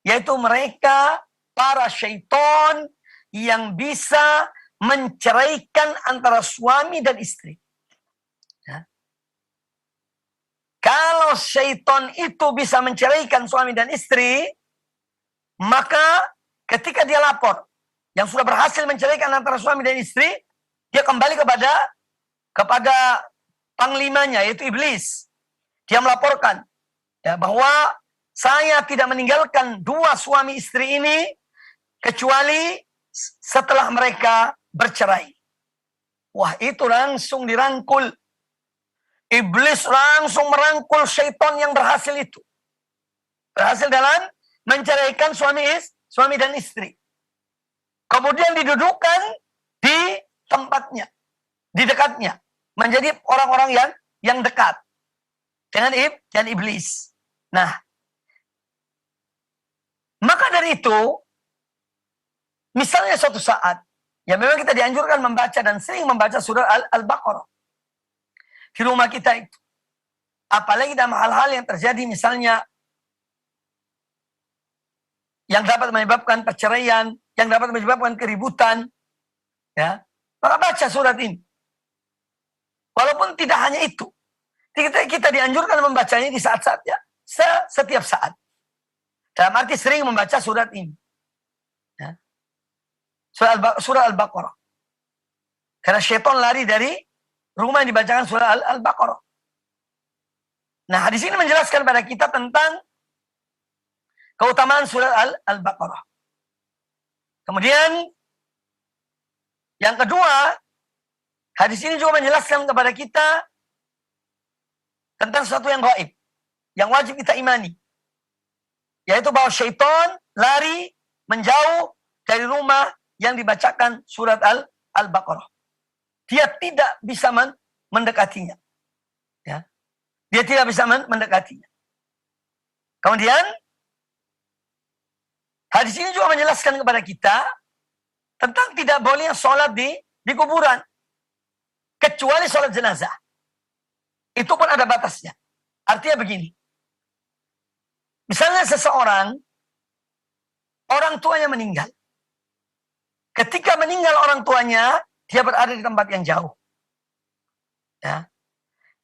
yaitu mereka, para syaitan yang bisa menceraikan antara suami dan istri. Ya. Kalau syaitan itu bisa menceraikan suami dan istri, maka ketika dia lapor, yang sudah berhasil menceraikan antara suami dan istri, dia kembali kepada panglimanya, yaitu iblis. Dia melaporkan ya, bahwa saya tidak meninggalkan dua suami istri ini kecuali setelah mereka bercerai. Wah, itu langsung dirangkul. Iblis langsung merangkul syaitan yang berhasil itu. Berhasil dalam menceraikan suami dan istri. Kemudian didudukkan di tempatnya, di dekatnya, menjadi orang-orang yang dekat dengan iblis. Nah, maka dari itu, misalnya suatu saat, ya memang kita dianjurkan membaca dan sering membaca surah Al-Baqarah di rumah kita itu. Apalagi dalam hal-hal yang terjadi misalnya yang dapat menyebabkan perceraian, yang dapat menyebabkan keributan, ya, maka baca surat ini. Walaupun tidak hanya itu, kita dianjurkan membacanya di saat-saat ya, setiap saat. Dalam arti sering membaca surat ini, ya. Surah Al-Baqarah. Karena syaitan lari dari rumah yang dibacakan surah Al-Baqarah. Nah, hadis ini menjelaskan pada kita tentang keutamaan surah Al-Baqarah. Kemudian, yang kedua, hadis ini juga menjelaskan kepada kita tentang sesuatu yang gaib, yang wajib kita imani. Yaitu bahwa syaitan lari menjauh dari rumah yang dibacakan surat Al-Baqarah. Dia tidak bisa mendekatinya. Ya. Dia tidak bisa mendekatinya. Kemudian, Hadis ini juga menjelaskan kepada kita tentang tidak boleh sholat di kuburan. Kecuali sholat jenazah. Itu pun ada batasnya. Artinya begini. Misalnya seseorang, orang tuanya meninggal. Ketika meninggal orang tuanya, dia berada di tempat yang jauh. Ya.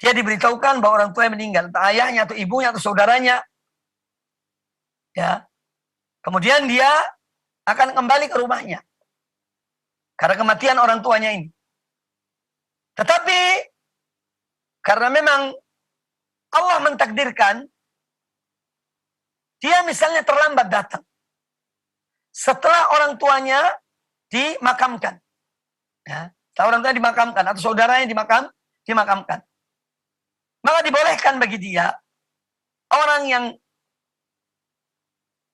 Dia diberitahukan bahwa orang tuanya meninggal. Entah ayahnya atau ibunya atau saudaranya. Ya. Kemudian dia akan kembali ke rumahnya. Karena kematian orang tuanya ini. Tetapi, karena memang Allah mentakdirkan, dia misalnya terlambat datang. Setelah orang tuanya dimakamkan. Ya, setelah orang tuanya dimakamkan, atau saudaranya dimakamkan. Maka dibolehkan bagi dia, orang yang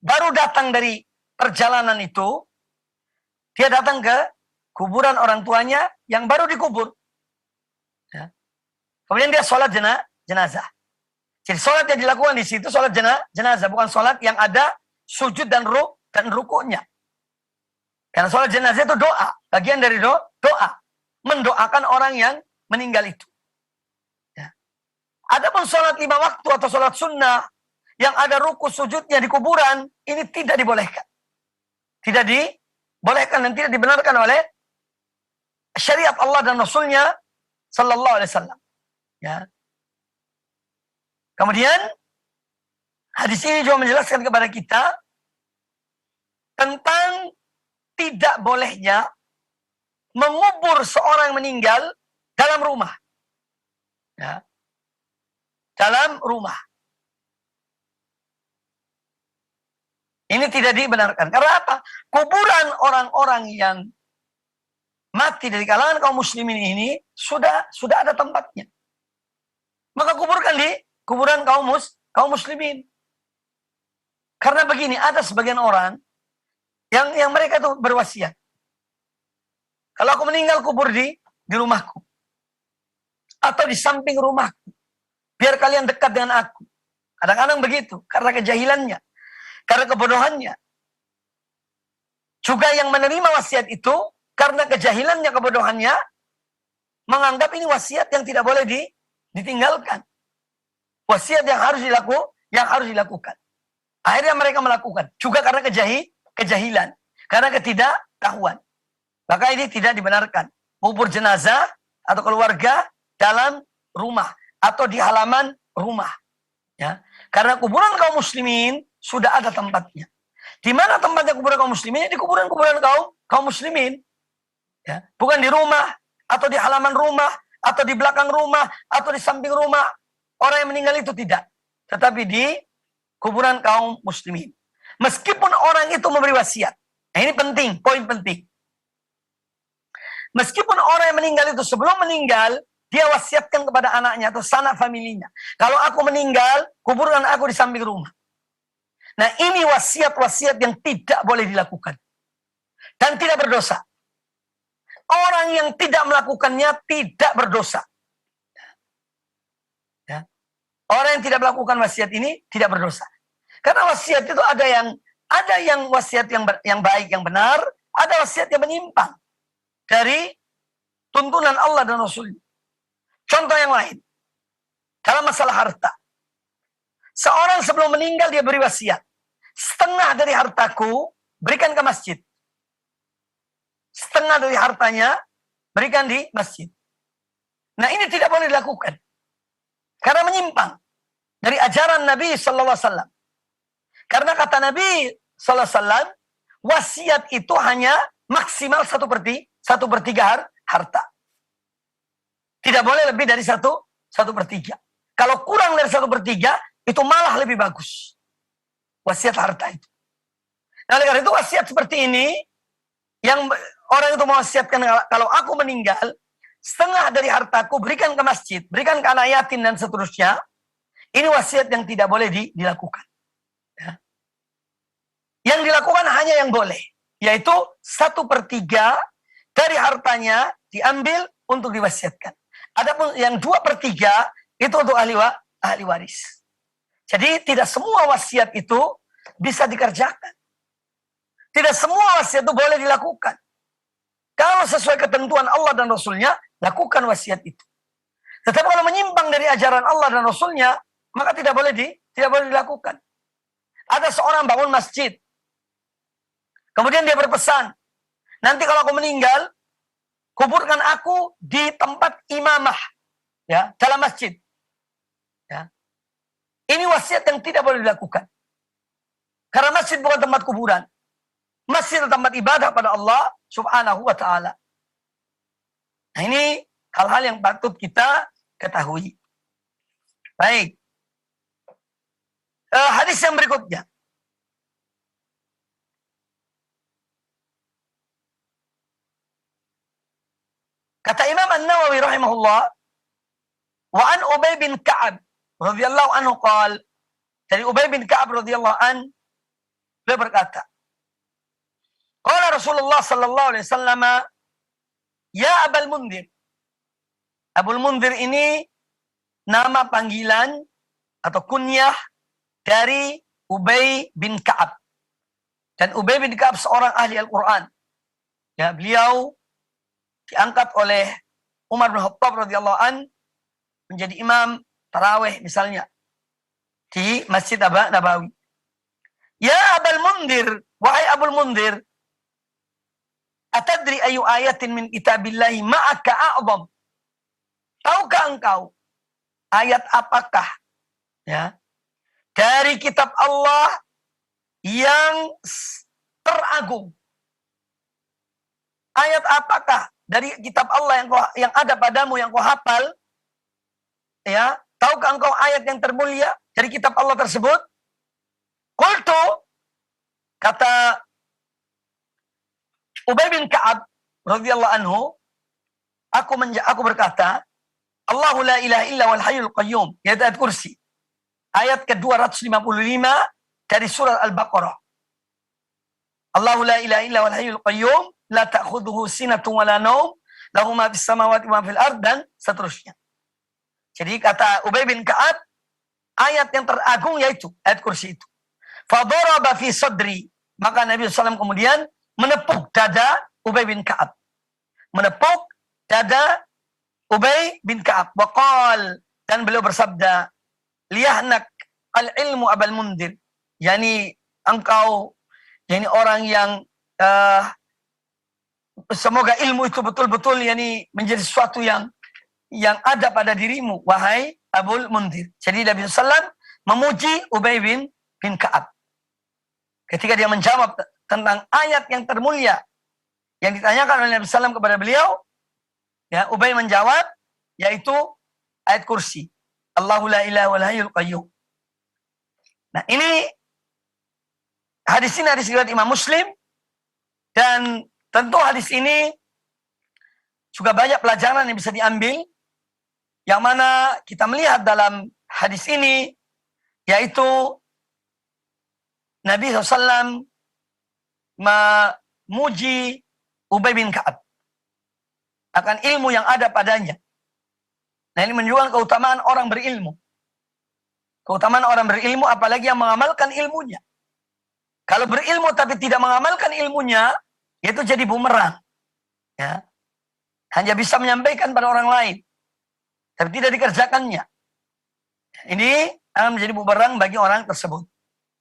baru datang dari perjalanan itu, dia datang ke kuburan orang tuanya yang baru dikubur. Ya. Kemudian dia sholat jenazah. Jadi sholat yang dilakukan di situ sholat jenazah, bukan sholat yang ada sujud dan rukuknya. Karena sholat jenazah itu doa, bagian dari doa, mendoakan orang yang meninggal itu. Ya. Adapun sholat 5 waktu atau sholat sunnah yang ada ruku sujudnya di kuburan, ini tidak dibolehkan. Tidak dibolehkan dan tidak dibenarkan oleh syariat Allah dan Rasulnya Sallallahu Alaihi Wasallam. Ya. Kemudian hadis ini juga menjelaskan kepada kita tentang tidak bolehnya mengubur seorang meninggal dalam rumah. Ya. Dalam rumah. Ini tidak dibenarkan. Karena apa? Kuburan orang-orang yang mati dari kalangan kaum muslimin ini sudah ada tempatnya. Maka kuburkan di kuburan kaum muslimin. Karena begini, ada sebagian orang yang mereka itu berwasiat. Kalau aku meninggal, kubur di rumahku. Atau di samping rumahku. Biar kalian dekat dengan aku. Kadang-kadang begitu. Karena kejahilannya. Karena kebodohannya. Juga yang menerima wasiat itu, karena kejahilannya, kebodohannya, menganggap ini wasiat yang tidak boleh ditinggalkan. Wasiat yang harus dilakukan. Akhirnya mereka melakukan. Juga karena kejahilan. Karena ketidaktahuan. Maka ini tidak dibenarkan. Kubur jenazah atau keluarga dalam rumah. Atau di halaman rumah. Ya. Karena kuburan kaum muslimin sudah ada tempatnya. Di mana tempatnya kuburan kaum muslimin? Di kuburan-kuburan kaum muslimin. Ya. Bukan di rumah. Atau di halaman rumah. Atau di belakang rumah. Atau di samping rumah. Orang yang meninggal itu tidak. Tetapi di kuburan kaum muslimin. Meskipun orang itu memberi wasiat. Nah ini penting, poin penting. Meskipun orang yang meninggal itu sebelum meninggal, dia wasiatkan kepada anaknya atau sanak familinya. Kalau aku meninggal, kuburkan aku di samping rumah. Nah ini wasiat-wasiat yang tidak boleh dilakukan. Dan tidak berdosa. Orang yang tidak melakukannya tidak berdosa. Ya. Orang yang tidak melakukan wasiat ini tidak berdosa. Karena wasiat itu ada yang wasiat yang baik, yang benar, ada wasiat yang menyimpang dari tuntunan Allah dan Rasul. Contoh yang lain, dalam masalah harta. Seorang sebelum meninggal dia beri wasiat. Setengah dari hartaku berikan ke masjid. Setengah dari hartanya berikan di masjid. Nah ini tidak boleh dilakukan. Karena menyimpang dari ajaran Nabi Sallallahu Alaihi Wasallam. Karena kata Nabi Sallallahu Alaihi Wasallam, wasiat itu hanya maksimal 1/3 harta. Tidak boleh lebih dari 1/3. Kalau kurang dari 1/3, itu malah lebih bagus. Wasiat harta itu. Nah, oleh karena itu wasiat seperti ini, yang orang itu mewasiatkan, kalau aku meninggal, setengah dari hartaku berikan ke masjid, berikan ke anak yatim dan seterusnya. Ini wasiat yang tidak boleh dilakukan. Ya. Yang dilakukan hanya yang boleh, yaitu 1/3 dari hartanya diambil untuk diwasiatkan. Adapun yang 2/3 itu untuk ahli waris. Jadi tidak semua wasiat itu bisa dikerjakan. Tidak semua wasiat itu boleh dilakukan. Kalau sesuai ketentuan Allah dan Rasulnya, lakukan wasiat itu. Tetapi kalau menyimpang dari ajaran Allah dan Rasulnya, maka tidak boleh dilakukan. Ada seorang bangun masjid. Kemudian dia berpesan, nanti kalau aku meninggal, kuburkan aku di tempat imamah, ya, dalam masjid. Ya. Ini wasiat yang tidak boleh dilakukan. Karena masjid bukan tempat kuburan. Masjid adalah tempat ibadah pada Allah Subhanahu wa ta'ala. Nah, ini hal-hal yang patut kita ketahui. Baik. Hadis yang berikutnya. Kata Imam An-Nawawi rahimahullah, wa an Ubay bin Ka'ab radhiyallahu anhu qala, dari Ubay bin Ka'ab radhiyallahu an, beliau berkata, qala Rasulullah sallallahu alaihi wasallam, ya Abul Mundhir. Abul Mundhir ini nama panggilan atau kunyah dari Ubay bin Ka'ab. Dan Ubay bin Ka'ab seorang ahli Al-Quran. Ya, beliau diangkat oleh Umar bin Khattab radhiyallahu an menjadi imam tarawih misalnya di Masjid Nabawi. Ya Abul Mundhir, wahai Abul Mundhir, atadri ayu ayatin min kitabillahi ma'aka a'zam? Tahukah engkau ayat apakah, ya, dari kitab Allah yang teragung? Ayat apakah dari kitab Allah yang ada padamu, yang kau hafal? Ya, tahukah engkau ayat yang termulia dari kitab Allah tersebut? Qultu, kata Ubay bin Ka'ab radhiyallahu anhu, aku berkata, Allahu la ilaha illa wal hayyul qayyum, yaitu ayat kursi. Ayat ke-255 dari surah Al-Baqarah. Allahu la ilaha illa wal hayyul qayyum, la ta'khudhuhu sinatun wa la naum, lahu ma fis samawati wa ma fil ard, dan seterusnya. Jadi kata Ubay bin Ka'ab, ayat yang teragung yaitu ayat kursi itu. Fadaraba fi sadri, maka Nabi SAW kemudian menepuk dada Ubay bin Ka'ab. Menepuk dada Ubay bin Ka'ab. Waqal, dan beliau bersabda, liyahnak al-ilmu Abul Mundhir. Yani engkau, yani orang yang semoga ilmu itu betul-betul yani menjadi sesuatu yang ada pada dirimu, wahai Abul Mundhir. Jadi Nabi SAW memuji Ubay bin Ka'ab. Ketika dia menjawab tentang ayat yang termulia yang ditanyakan oleh Nabi SAW kepada beliau, ya, Ubay menjawab, yaitu ayat kursi. Allahu la ilaha wal hayyul qayyum. Nah, ini hadis riwayat Imam Muslim, dan tentu hadis ini juga banyak pelajaran yang bisa diambil, yang mana kita melihat dalam hadis ini, yaitu Nabi SAW memuji Ubay bin Ka'ab akan ilmu yang ada padanya. Nah, ini menunjukkan keutamaan orang berilmu. Keutamaan orang berilmu, apalagi yang mengamalkan ilmunya. Kalau berilmu tapi tidak mengamalkan ilmunya, itu jadi bumerang. Ya. Hanya bisa menyampaikan pada orang lain, tapi tidak dikerjakannya. Ini akan menjadi bumerang bagi orang tersebut.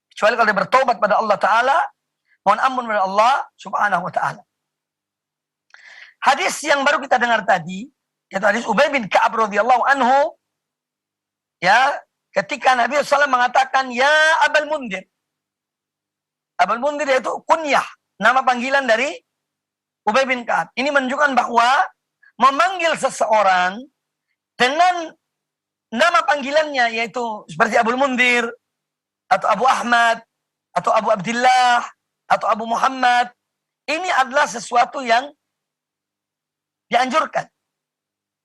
Kecuali kalau dia bertobat pada Allah Ta'ala, mohon ampun pada Allah Subhanahu wa Ta'ala. Hadis yang baru kita dengar tadi, yaitu hadis Ubay bin Ka'ab radhiyallahu anhu, ya, ketika Nabi SAW mengatakan, ya Abul Mundhir. Abul Mundhir yaitu kunyah, nama panggilan dari Ubay bin Ka'ab. Ini menunjukkan bahwa memanggil seseorang dengan nama panggilannya, yaitu seperti Abul Mundhir, atau Abu Ahmad, atau Abu Abdullah, atau Abu Muhammad, ini adalah sesuatu yang dianjurkan.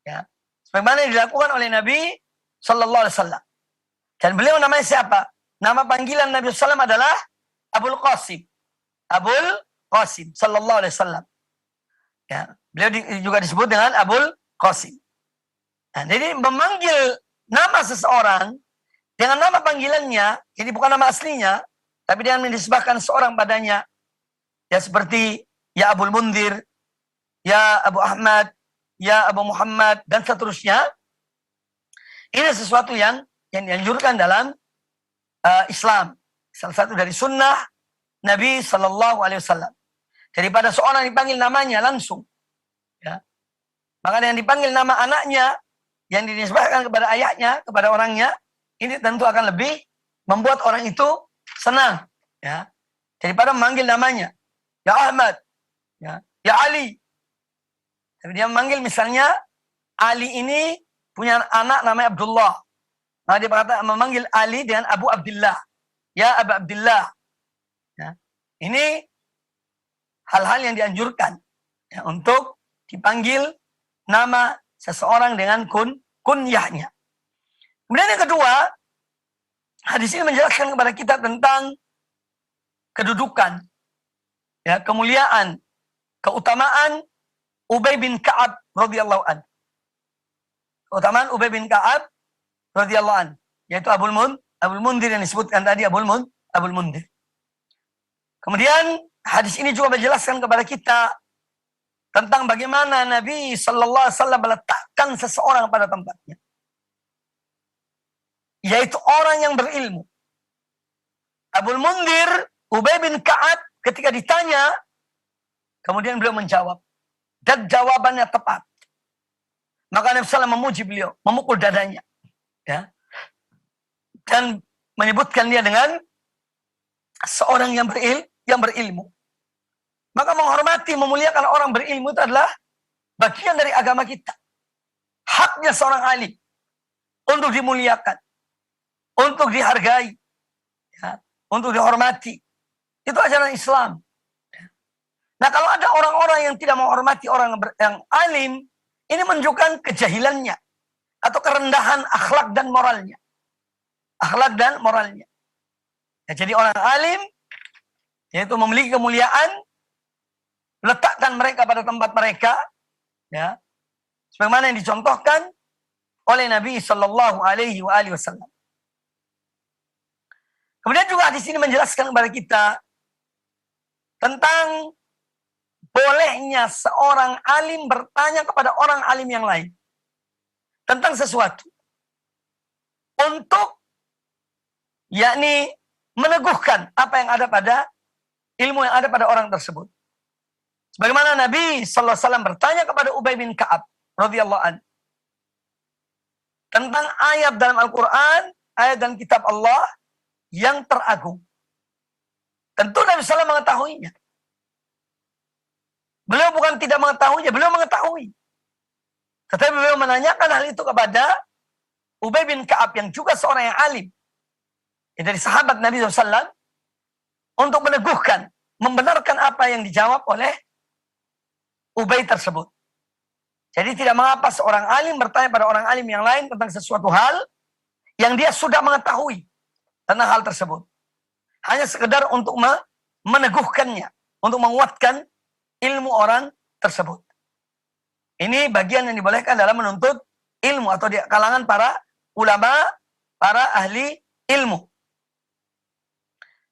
Ya. Sebagaimana yang dilakukan oleh Nabi Sallallahu Alaihi Wasallam. Dan beliau namanya siapa? Nama panggilan Nabi SAW adalah Abul Qasim. Abul Qasim Sallallahu Alaihi Wasallam. Ya. Beliau juga disebut dengan Abul Qasim. Nah, jadi memanggil nama seseorang dengan nama panggilannya, ini bukan nama aslinya, tapi dengan menisbahkan seorang padanya, Ya seperti ya Abul Mundir, ya Abu Ahmad, ya Abu Muhammad, dan seterusnya. Ini sesuatu yang dianjurkan dalam Islam. Salah satu dari sunnah Nabi Sallallahu Alaihi Wasallam. Daripada seorang dipanggil namanya langsung, ya. Maka yang dipanggil nama anaknya, yang dinisbahkan kepada ayahnya, kepada orangnya, ini tentu akan lebih membuat orang itu senang, ya. Daripada memanggil namanya, ya Ahmad, ya Ali. Tapi dia memanggil misalnya Ali ini punya anak namanya Abdullah. Maka dia berkata memanggil Ali dengan Abu Abdullah. Ya Abu Abdullah. Ya. Ini hal-hal yang dianjurkan, ya, untuk dipanggil nama seseorang dengan kunyahnya. Kemudian yang kedua, hadis ini menjelaskan kepada kita tentang kedudukan, ya, kemuliaan, keutamaan Ubay bin Ka'ab radhiyallahu an. Keutamaan Ubay bin Ka'ab radhiyallahu an, yaitu Abul Mundir yang disebutkan tadi, Abul Mundir. Kemudian hadis ini juga menjelaskan kepada kita tentang bagaimana Nabi Sallallahu Alaihi Wasallam meletakkan seseorang pada tempatnya, yaitu orang yang berilmu. Abul Mundir, Ubay bin Ka'ab, ketika ditanya, kemudian beliau menjawab, dan jawabannya tepat. Maka Nabi SAW memuji beliau, memukul dadanya, ya, dan menyebutkan dia dengan seorang yang berilmu. Maka menghormati, memuliakan orang berilmu itu adalah bagian dari agama kita. Haknya seorang alim untuk dimuliakan, untuk dihargai, ya, untuk dihormati. Itu ajaran Islam. Nah, kalau ada orang-orang yang tidak menghormati orang yang alim, ini menunjukkan kejahilannya atau kerendahan akhlak dan moralnya. Akhlak dan moralnya. Ya, jadi orang alim, yaitu memiliki kemuliaan, letakkan mereka pada tempat mereka, ya, sebagaimana yang dicontohkan oleh Nabi Sallallahu Alaihi Wasallam. Kemudian juga di sini menjelaskan kepada kita tentang bolehnya seorang alim bertanya kepada orang alim yang lain tentang sesuatu untuk yakni meneguhkan apa yang ada pada ilmu yang ada pada orang tersebut. Sebagaimana Nabi sallallahu alaihi wasallam bertanya kepada Ubay bin Ka'ab radhiyallahu an tentang ayat dalam Al-Qur'an, ayat dan kitab Allah yang teragung. Tentu Nabi sallallahu alaihi wasallam mengetahuinya. Beliau bukan tidak mengetahuinya, beliau mengetahui. Tetapi beliau menanyakan hal itu kepada Ubay bin Ka'ab yang juga seorang yang alim, ya, dari sahabat Nabi SAW, untuk meneguhkan, membenarkan apa yang dijawab oleh Ubay tersebut. Jadi tidak mengapa seorang alim bertanya pada orang alim yang lain tentang sesuatu hal yang dia sudah mengetahui tentang hal tersebut. Hanya sekedar untuk meneguhkannya, untuk menguatkan ilmu orang tersebut. Ini bagian yang dibolehkan dalam menuntut ilmu atau di kalangan para ulama, para ahli ilmu.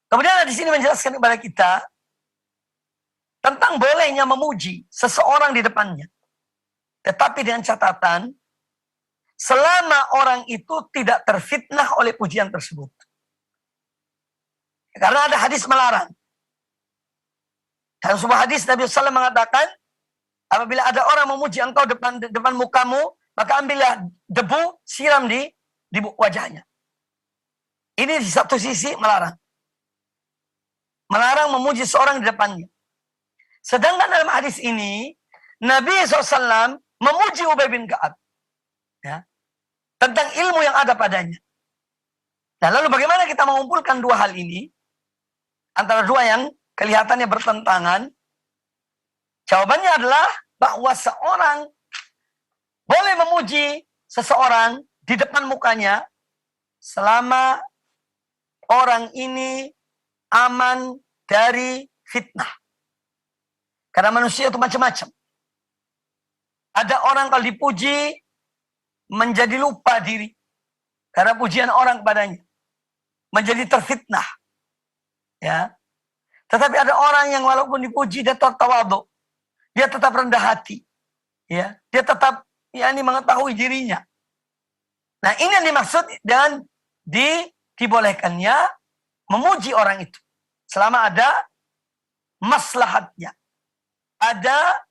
Kemudian di sini menjelaskan kepada kita tentang bolehnya memuji seseorang di depannya. Tetapi dengan catatan, selama orang itu tidak terfitnah oleh pujian tersebut. Karena ada hadis melarang. Dalam sebuah hadis Nabi SAW mengatakan, apabila ada orang memuji engkau depan mukamu, maka ambillah debu, siram di wajahnya. Ini di satu sisi melarang. Melarang memuji seorang di depannya. Sedangkan dalam hadis ini, Nabi SAW memuji Ubay bin Ka'ab, ya, tentang ilmu yang ada padanya. Nah, lalu bagaimana kita mengumpulkan dua hal ini, antara dua yang kelihatannya bertentangan? Jawabannya adalah bahwa seorang boleh memuji seseorang di depan mukanya selama orang ini aman dari fitnah. Karena manusia itu macam-macam. Ada orang kalau dipuji menjadi lupa diri karena pujian orang kepadanya, menjadi terfitnah. Ya. Tetapi ada orang yang walaupun dipuji dia tetap tawadhu, dia tetap rendah hati, ya, dia tetap mengetahui dirinya. Nah, ini yang dimaksud dengan dibolehkannya memuji orang itu selama ada maslahatnya, ada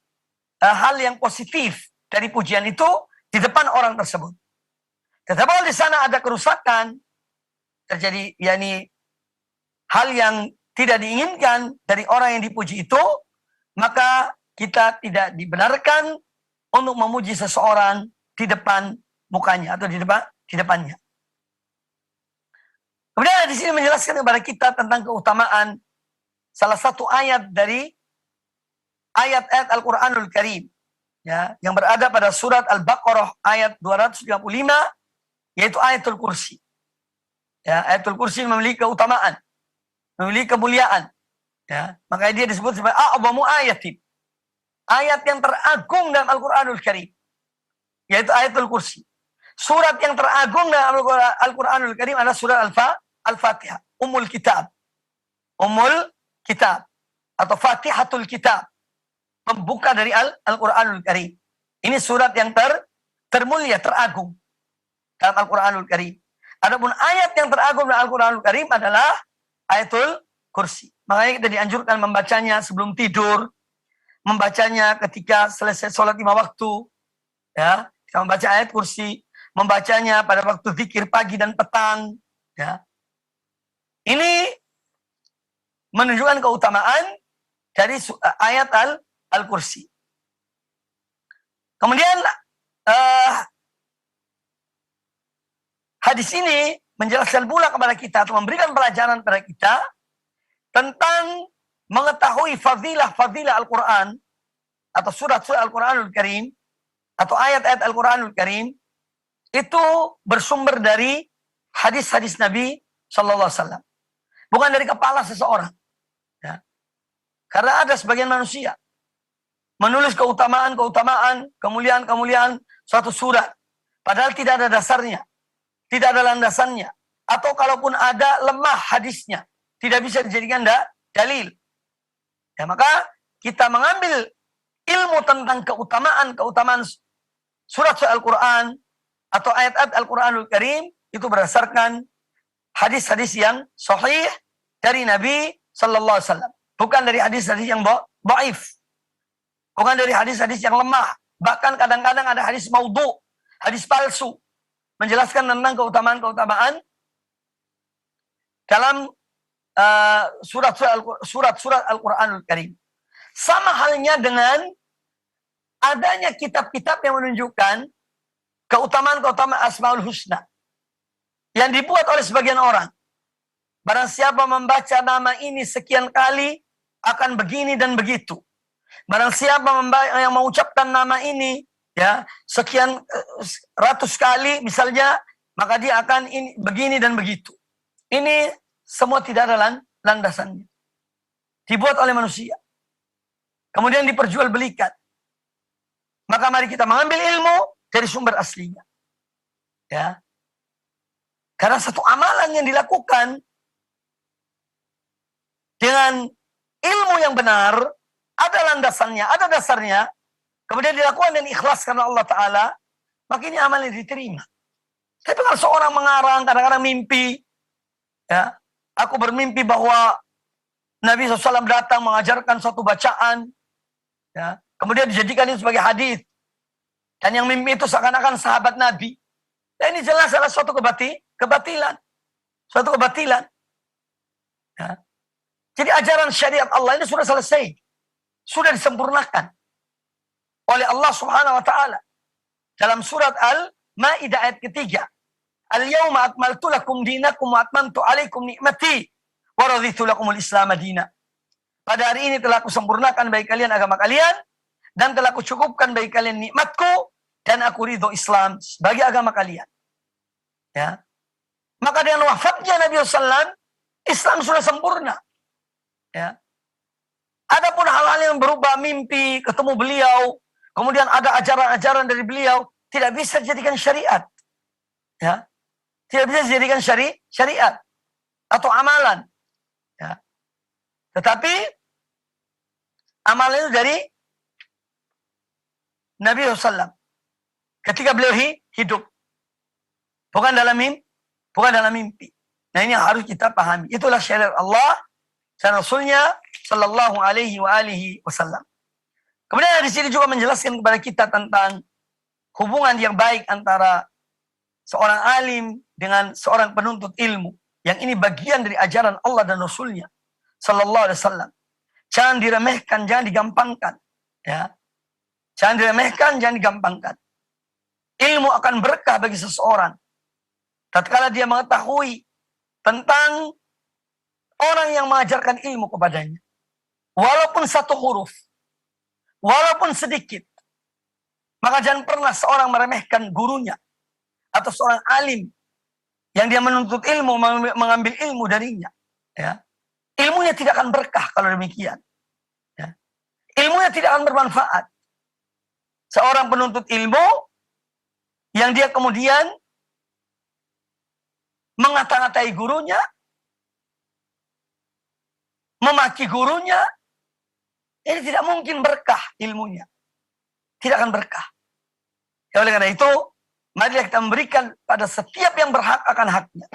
hal yang positif dari pujian itu di depan orang tersebut. Tetapi kalau di sana ada kerusakan, terjadi hal yang tidak diinginkan dari orang yang dipuji itu, maka kita tidak dibenarkan untuk memuji seseorang di depan mukanya atau di depannya. Kemudian di sini menjelaskan kepada kita tentang keutamaan salah satu ayat dari ayat-ayat Al-Qur'anul Karim, ya, yang berada pada surat Al-Baqarah ayat 255, yaitu ayatul kursi. Ya, ayatul kursi memiliki keutamaan, memiliki kemuliaan. Ya, makanya dia disebut sebagai a'zamu ayatin. Ayat yang teragung dalam Al-Qur'anul Karim, yaitu ayatul kursi. Surat yang teragung dalam Al-Qur'anul Karim adalah surat Al-Fatihah, Ummul Kitab. Ummul Kitab atau Fatihatul Kitab, pembuka dari Al-Qur'anul Karim. Ini surat yang termulia, teragung dalam Al-Qur'anul Karim. Adapun ayat yang teragung dalam Al-Qur'anul Karim adalah ayatul kursi. Makanya kita dianjurkan membacanya sebelum tidur, membacanya ketika selesai sholat 5 waktu, ya, kita membaca ayat kursi, membacanya pada waktu zikir pagi dan petang, ya. Ini menunjukkan keutamaan dari ayat Al-Kursi. Kemudian hadis ini menjelaskan pula kepada kita atau memberikan pelajaran kepada kita tentang mengetahui fadilah Al-Quran atau surat-surat Al-Quranul Karim atau ayat-ayat Al-Quranul Karim itu bersumber dari hadis-hadis Nabi Sallallahu Alaihi Wasallam, bukan dari kepala seseorang. Ya. Karena ada sebagian manusia menulis keutamaan, kemuliaan suatu surat, padahal tidak ada dasarnya, tidak ada landasannya, atau kalaupun ada lemah hadisnya, tidak bisa dijadikan dalil. Ya, maka kita mengambil ilmu tentang keutamaan surat-surat Al-Quran atau ayat-ayat Al-Quranul Karim itu berdasarkan hadis-hadis yang sahih dari Nabi Sallallahu Alaihi Wasallam, bukan dari hadis-hadis yang dhaif, bukan dari hadis-hadis yang lemah. Bahkan kadang-kadang ada hadis maudhu, hadis palsu, menjelaskan tentang keutamaan dalam surat-surat Al-Quranul Karim. Sama halnya dengan adanya kitab-kitab yang menunjukkan keutamaan Asmaul Husna yang dibuat oleh sebagian orang. Barang siapa membaca nama ini sekian kali akan begini dan begitu. Barang siapa yang mengucapkan nama ini ya sekian ratus kali misalnya, maka dia akan begini dan begitu. Ini semua tidak ada landasannya. Dibuat oleh manusia. Kemudian diperjualbelikan. Maka mari kita mengambil ilmu dari sumber aslinya. Ya. Karena satu amalan yang dilakukan dengan ilmu yang benar, ada landasannya, ada dasarnya, kemudian dilakukan dengan ikhlas karena Allah Ta'ala, maka ini amalnya diterima. Tapi kalau seorang mengarang, kadang-kadang mimpi, ya, aku bermimpi bahwa Nabi SAW datang mengajarkan suatu bacaan, ya, kemudian dijadikan itu sebagai hadis, dan yang mimpi itu seakan-akan sahabat Nabi. Dan ini jelas adalah suatu kebatilan, suatu kebatilan. Ya. Jadi ajaran syariat Allah ini sudah selesai, sudah disempurnakan oleh Allah Subhanahu Wa Taala dalam surat Al-Maidah ayat ketiga. Al-yawma akmaltu lakum dinakum wa atmamtu alaikum ni'mati wa raditu lakumul Islam madina. Pada hari ini telah aku sempurnakan bagi kalian agama kalian dan telah aku cukupkan bagi kalian nikmatku dan aku ridho Islam sebagai agama kalian. Ya. Maka dengan wafatnya Nabi SAW, Islam sudah sempurna. Ya. Adapun hal-hal yang berubah mimpi, ketemu beliau, kemudian ada ajaran-ajaran dari beliau, tidak bisa dijadikan syariat. Ya. Tidak bisa dijadikan syariat atau amalan. Ya. Tetapi amalan itu dari Nabi SAW ketika beliau hidup, bukan dalam mimpi. Nah, ini yang harus kita pahami. Itulah syariat Allah dan Rasulnya Sallallahu Alaihi Wasallam. Kemudian di sini juga menjelaskan kepada kita tentang hubungan yang baik antara seorang alim dengan seorang penuntut ilmu. Yang ini bagian dari ajaran Allah dan Rasulnya Sallallahu Alaihi Wasallam. Jangan diremehkan, jangan digampangkan. Ya. Jangan diremehkan, jangan digampangkan. Ilmu akan berkah bagi seseorang tatkala dia mengetahui tentang orang yang mengajarkan ilmu kepadanya. Walaupun satu huruf, walaupun sedikit, maka jangan pernah seorang meremehkan gurunya atau seorang alim yang dia menuntut ilmu, mengambil ilmu darinya. Ya. Ilmunya tidak akan berkah kalau demikian. Ya. Ilmunya tidak akan bermanfaat. Seorang penuntut ilmu yang dia kemudian mengata-ngatai gurunya, memaki gurunya, ini tidak mungkin berkah ilmunya. Tidak akan berkah. Ya, oleh karena itu, mari kita memberikan pada setiap yang berhak akan haknya.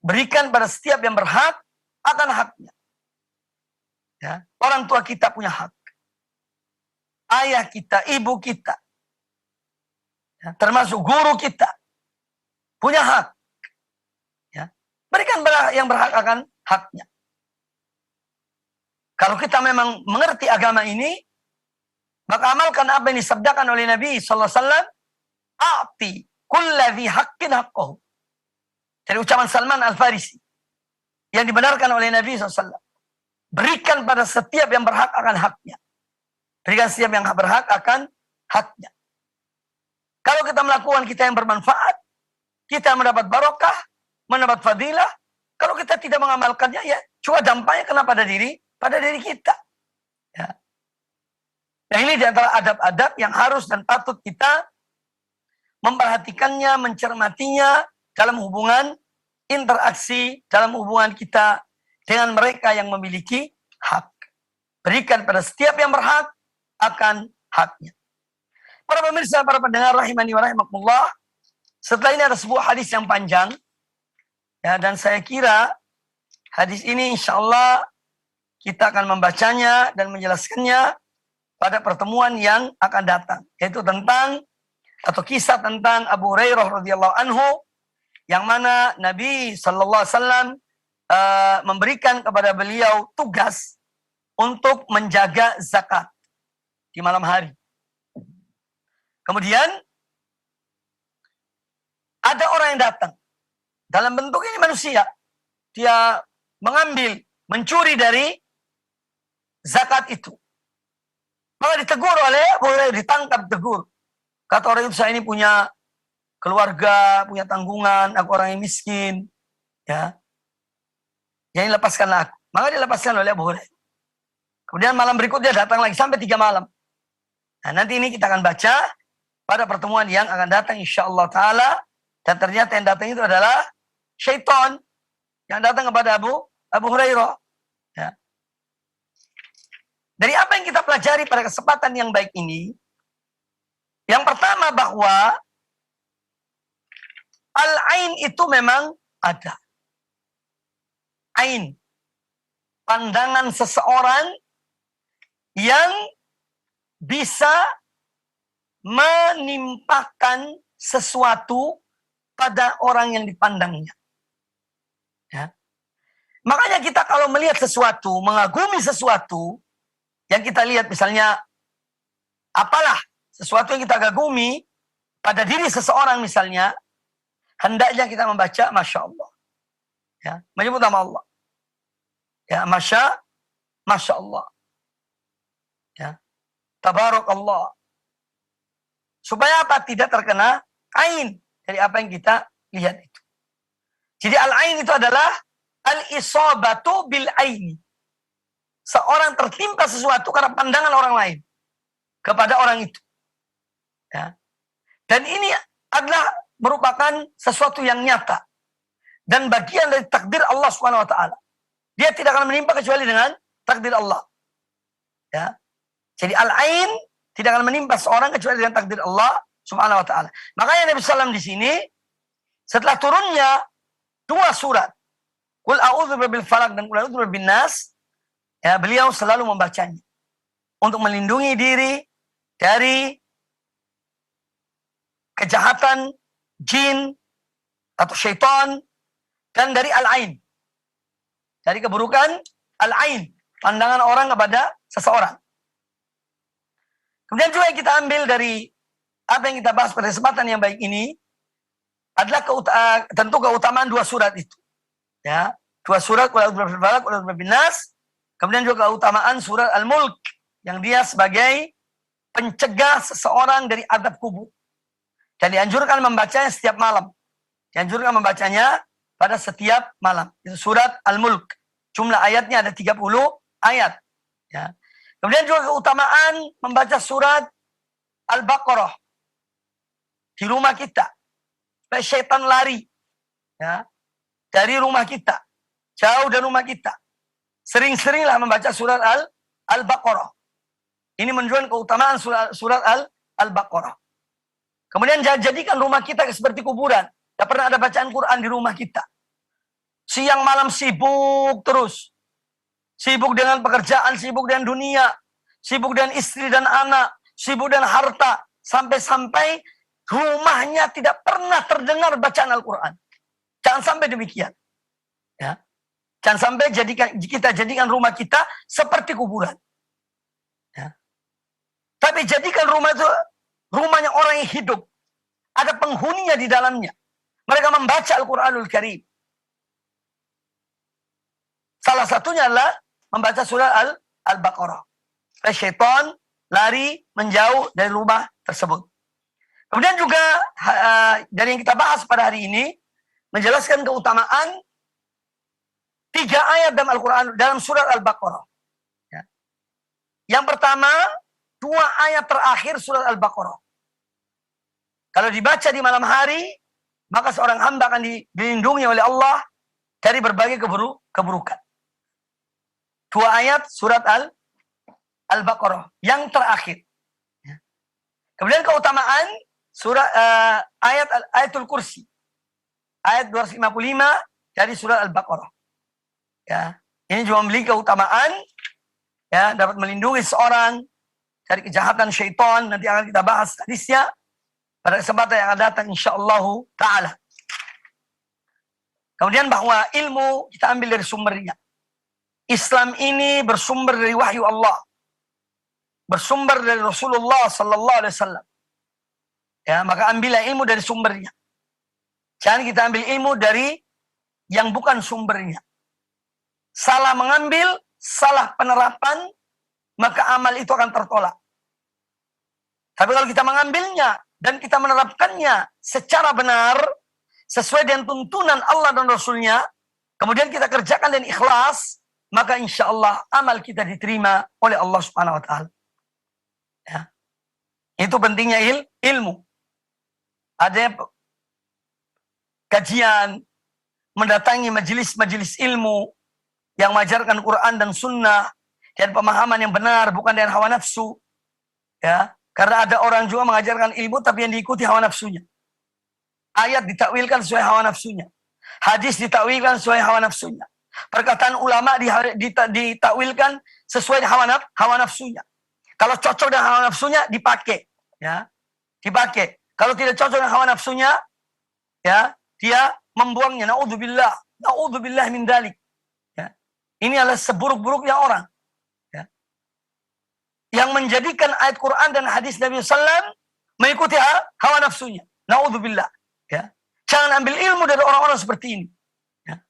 Berikan pada setiap yang berhak akan haknya. Ya, orang tua kita punya hak. Ayah kita, ibu kita, ya, termasuk guru kita, punya hak. Ya, berikan yang berhak akan haknya. Kalau kita memang mengerti agama ini, maka amalkan apa yang disabdakan oleh Nabi SAW. A'ti kulladhi haqqin haqqahu. Dari ucapan Salman Al-Farisi. Yang dibenarkan oleh Nabi SAW. Berikan pada setiap yang berhak akan haknya. Berikan setiap yang berhak akan haknya. Kalau kita melakukan kita yang bermanfaat, kita mendapat barokah, mendapat fadilah. Kalau kita tidak mengamalkannya, ya cuma dampaknya kena pada diri kita. Ya. Nah, ini di antara adab-adab yang harus dan patut kita memperhatikannya, mencermatinya dalam hubungan interaksi, dalam hubungan kita dengan mereka yang memiliki hak. Berikan pada setiap yang berhak akan haknya. Para pemirsa, para pendengar rahimani wa rahimakumullah, setelah ini ada sebuah hadis yang panjang, ya, dan saya kira hadis ini insya Allah kita akan membacanya dan menjelaskannya pada pertemuan yang akan datang, yaitu tentang atau kisah tentang Abu Hurairah radhiyallahu anhu, yang mana Nabi sallallahu alaihi wasallam memberikan kepada beliau tugas untuk menjaga zakat di malam hari. Kemudian ada orang yang datang dalam bentuk ini manusia, dia mengambil, mencuri dari zakat itu. Maka ditegur oleh Abu Hurairah, ditangkap, tegur. Kata orang itu, saya ini punya keluarga, punya tanggungan, aku orang yang miskin, ya. Jadi lepaskanlah aku. Maka dilepaskan oleh Abu Hurairah. Kemudian malam berikutnya datang lagi sampai 3 malam. Nah, nanti ini kita akan baca pada pertemuan yang akan datang insyaallah taala, dan ternyata yang datang itu adalah syaitan yang datang kepada Abu Hurairah. Ya. Dari apa yang kita pelajari pada kesempatan yang baik ini, yang pertama bahwa al-ain itu memang ada. Ain, pandangan seseorang yang bisa menimpakan sesuatu pada orang yang dipandangnya. Ya. Makanya kita kalau melihat sesuatu, mengagumi sesuatu, yang kita lihat misalnya, apalah sesuatu yang kita kagumi pada diri seseorang misalnya, hendaknya kita membaca Masya Allah. Ya, menyebut nama Allah. Ya, Masya Allah. Ya, Tabarak Allah. Supaya apa? Tidak terkena ain dari apa yang kita lihat itu. Jadi al-ain itu adalah al-isabatu bil aini. Seorang tertimpa sesuatu karena pandangan orang lain kepada orang itu. Ya. Dan ini adalah merupakan sesuatu yang nyata. Dan bagian dari takdir Allah SWT. Dia tidak akan menimpa kecuali dengan takdir Allah. Ya. Jadi al-ain tidak akan menimpa seorang kecuali dengan takdir Allah Subhanahu wa taala. Makanya Nabi SAW di sini setelah turunnya 2 surat, Qul a'udzu birabbil falaq dan Qul a'udzu birabbin nas, ya, beliau selalu membacanya untuk melindungi diri dari kejahatan jin atau syaitan dan dari al-ain. Dari keburukan al-ain, pandangan orang kepada seseorang. Kemudian juga yang kita ambil dari apa yang kita bahas pada kesempatan yang baik ini adalah tentu keutamaan 2 surat itu. Ya, 2 surat Qul a'udzu birabbil falaq, Qul a'udzu birabbin nas. Kemudian juga keutamaan surat Al-Mulk yang dia sebagai pencegah seseorang dari azab kubur. Dan dianjurkan membacanya setiap malam. Dianjurkan membacanya pada setiap malam. Itu surat Al-Mulk. Jumlah ayatnya ada 30 ayat. Ya. Kemudian juga keutamaan membaca surat Al-Baqarah di rumah kita. Supaya syaitan lari, ya, dari rumah kita. Jauh dari rumah kita. Sering-seringlah membaca surat Al-Baqarah. Ini menunjukkan keutamaan surat Al-Baqarah. Kemudian jadikan rumah kita seperti kuburan. Tidak pernah ada bacaan Quran di rumah kita. Siang malam sibuk terus. Sibuk dengan pekerjaan, sibuk dengan dunia, sibuk dengan istri dan anak, sibuk dengan harta. Sampai-sampai rumahnya tidak pernah terdengar bacaan Al-Quran. Jangan sampai demikian. Ya. Jangan sampai kita jadikan rumah kita seperti kuburan. Ya. Tapi jadikan rumah itu rumahnya orang yang hidup. Ada penghuninya di dalamnya. Mereka membaca Al-Quranul Karim. Salah satunya adalah membaca surat Al-Baqarah. Syaitan lari menjauh dari rumah tersebut. Kemudian juga dari yang kita bahas pada hari ini menjelaskan keutamaan 3 ayat dalam Al-Quran dalam surat Al-Baqarah. Ya. Yang pertama 2 ayat terakhir surat Al-Baqarah. Kalau dibaca di malam hari, maka seorang hamba akan dilindungi oleh Allah dari berbagai keburukan. 2 ayat surat Al-Baqarah yang terakhir. Ya. Kemudian keutamaan surat ayatul kursi. Ayat 255 dari surat Al-Baqarah. Ya, ini juga memiliki keutamaan, ya, dapat melindungi seorang dari kejahatan syaitan. Nanti akan kita bahas hadisnya pada kesempatan yang akan datang insyaallah taala. Kemudian bahwa ilmu kita ambil dari sumbernya. Islam ini bersumber dari wahyu Allah. Bersumber dari Rasulullah sallallahu alaihi wasallam. Ya, maka ambillah ilmu dari sumbernya. Jangan kita ambil ilmu dari yang bukan sumbernya. Salah mengambil, salah penerapan, maka amal itu akan tertolak. Tapi kalau kita mengambilnya dan kita menerapkannya secara benar, sesuai dengan tuntunan Allah dan Rasulnya, kemudian kita kerjakan dengan ikhlas, maka insya Allah amal kita diterima oleh Allah Subhanahu Wa Taala. Ya. Itu pentingnya ilmu. Ada kajian, mendatangi majelis-majelis ilmu yang mengajarkan Quran dan Sunnah dan pemahaman yang benar, bukan dengan hawa nafsu. Ya, karena ada orang juga mengajarkan ilmu tapi yang diikuti hawa nafsunya. Ayat ditakwilkan sesuai hawa nafsunya. Hadis ditakwilkan sesuai hawa nafsunya. Perkataan ulama ditakwilkan sesuai hawa nafsunya. Kalau cocok dengan hawa nafsunya dipakai, ya. Dipakai. Kalau tidak cocok dengan hawa nafsunya, ya, dia membuangnya. Naudzubillah, naudzubillah min dzalik. Ya. Ini adalah seburuk-buruknya orang. Ya. Yang menjadikan ayat Quran dan hadis Nabi SAW mengikuti hawa nafsunya. Naudzubillah. Ya. Jangan ambil ilmu dari orang-orang seperti ini. Ya.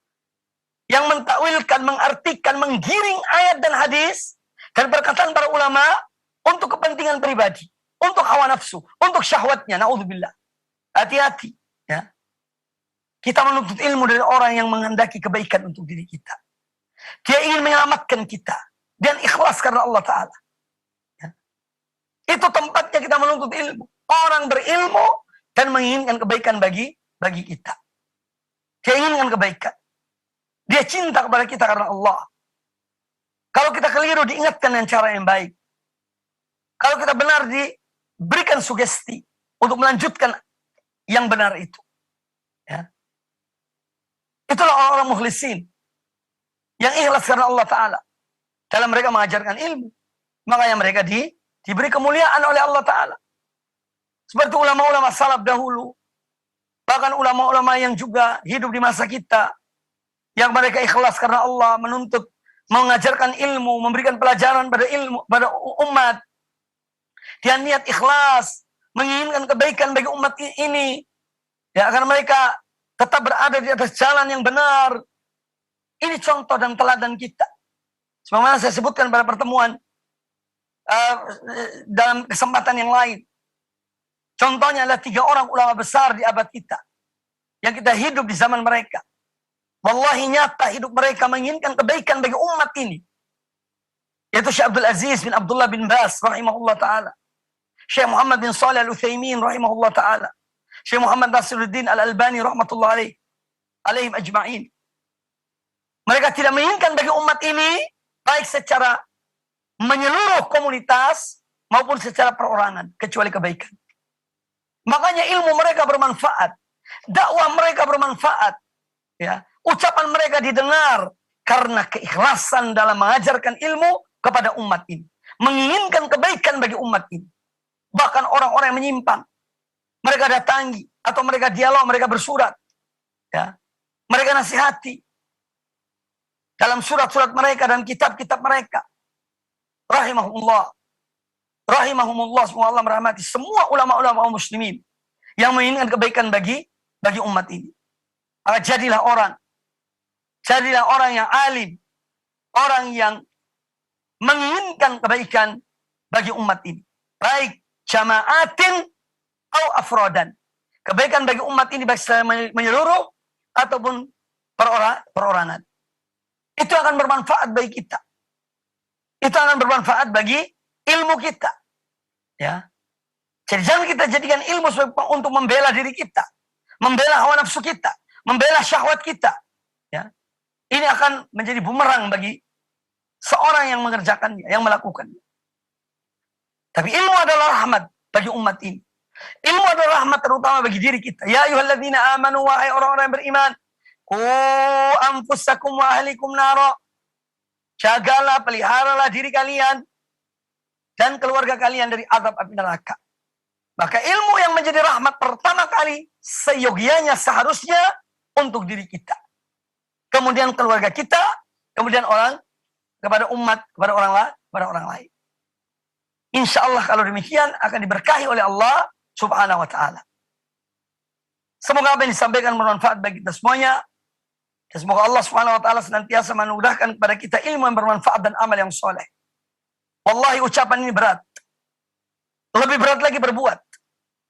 Yang mentakwilkan, mengartikan, menggiring ayat dan hadis dan perkataan para ulama untuk kepentingan pribadi, untuk hawa nafsu, untuk syahwatnya. Naudzubillah. Hati-hati. Ya. Kita menuntut ilmu dari orang yang menghendaki kebaikan untuk diri kita. Dia ingin menyelamatkan kita dan ikhlas karena Allah Ta'ala. Ya. Itu tempatnya kita menuntut ilmu. Orang berilmu dan menginginkan kebaikan bagi kita. Dia inginkan kebaikan. Dia cinta kepada kita karena Allah. Kalau kita keliru, diingatkan dengan cara yang baik. Kalau kita benar, diberikan sugesti untuk melanjutkan yang benar itu. Ya. Itulah orang-orang mukhlisin yang ikhlas karena Allah Ta'ala dalam mereka mengajarkan ilmu. Makanya mereka diberi kemuliaan oleh Allah Ta'ala. Seperti ulama-ulama salaf dahulu, bahkan ulama-ulama yang juga hidup di masa kita, yang mereka ikhlas karena Allah, menuntut, mengajarkan ilmu, memberikan pelajaran pada umat. Dia niat ikhlas, menginginkan kebaikan bagi umat ini. Ya, agar mereka tetap berada di atas jalan yang benar. Ini contoh dan teladan kita. Sebagaimana saya sebutkan pada pertemuan dalam kesempatan yang lain. Contohnya adalah 3 orang ulama besar di abad kita, yang kita hidup di zaman mereka. Wallahi nyata hidup mereka menginginkan kebaikan bagi umat ini. Yaitu Syekh Abdul Aziz bin Abdullah bin Bas rahimahullah ta'ala. Syekh Muhammad bin Shalih Al-Utsaimin rahimahullah ta'ala. Syekh Muhammad Nasiruddin Al-Albani rahmatullah alaihim ajma'in. Mereka tidak menginginkan bagi umat ini, baik secara menyeluruh komunitas maupun secara perorangan, kecuali kebaikan. Makanya ilmu mereka bermanfaat, dakwah mereka bermanfaat, ya. Ucapan mereka didengar karena keikhlasan dalam mengajarkan ilmu kepada umat ini, menginginkan kebaikan bagi umat ini. Bahkan orang-orang yang menyimpang, mereka datangi atau mereka dialog, mereka bersurat, ya. Mereka nasihati dalam surat-surat mereka dan kitab-kitab mereka. Rahimahumullah, semoga Allah merahmati semua ulama-ulama muslimin yang menginginkan kebaikan bagi umat ini. Maka jadilah orang yang alim, orang yang menginginkan kebaikan bagi umat ini, baik jamaatin atau afrodan. Kebaikan bagi umat ini baik secara menyeluruh ataupun perorangan. Itu akan bermanfaat bagi kita. Itu akan bermanfaat bagi ilmu kita. Ya. Jadi jangan kita jadikan ilmu untuk membela diri kita, membela hawa nafsu kita, membela syahwat kita. Ya. Ini akan menjadi bumerang bagi seorang yang mengerjakannya, yang melakukannya. Tapi ilmu adalah rahmat bagi umat ini. Ilmu adalah rahmat terutama bagi diri kita. Ya ayyuhalladzina amanu, wahai orang-orang yang beriman, qu anfusakum wa ahlikum nara. Jagalah, peliharalah diri kalian dan keluarga kalian dari azab api neraka. Maka ilmu yang menjadi rahmat pertama kali seyogianya seharusnya untuk diri kita. Kemudian keluarga kita, kemudian kepada umat, kepada orang lain. Insya Allah kalau demikian akan diberkahi oleh Allah Subhanahu wa ta'ala. Semoga apa yang disampaikan bermanfaat bagi kita semuanya. Dan semoga Allah Subhanahu wa ta'ala senantiasa menudahkan kepada kita ilmu yang bermanfaat dan amal yang soleh. Wallahi ucapan ini berat. Lebih berat lagi berbuat.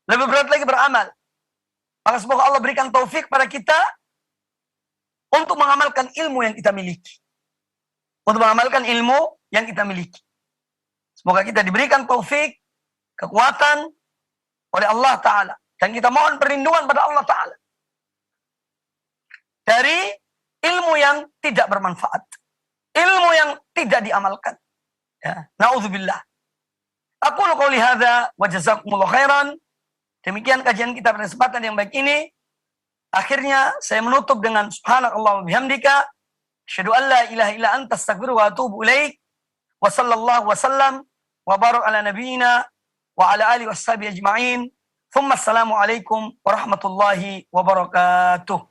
Lebih berat lagi beramal. Maka semoga Allah berikan taufik pada kita untuk mengamalkan ilmu yang kita miliki. Untuk mengamalkan ilmu yang kita miliki. Semoga kita diberikan taufik, kekuatan oleh Allah Ta'ala. Dan kita mohon perlindungan pada Allah Ta'ala dari ilmu yang tidak bermanfaat. Ilmu yang tidak diamalkan. Ya. Na'udzubillah. Aqulu qouli hadza wa jazakumullahu khairan. Demikian kajian kita pada kesempatan yang baik ini. Akhirnya saya menutup dengan subhanakallah wa bihamdika asyhadu an la ilaha illa anta astaghfiruka wa atubu ilaik. Wa sallallahu wa sallam wa barak ala nabiyyina wa ala alihi washabihi ajma'in. Thumma assalamu alaikum warahmatullahi wabarakatuh.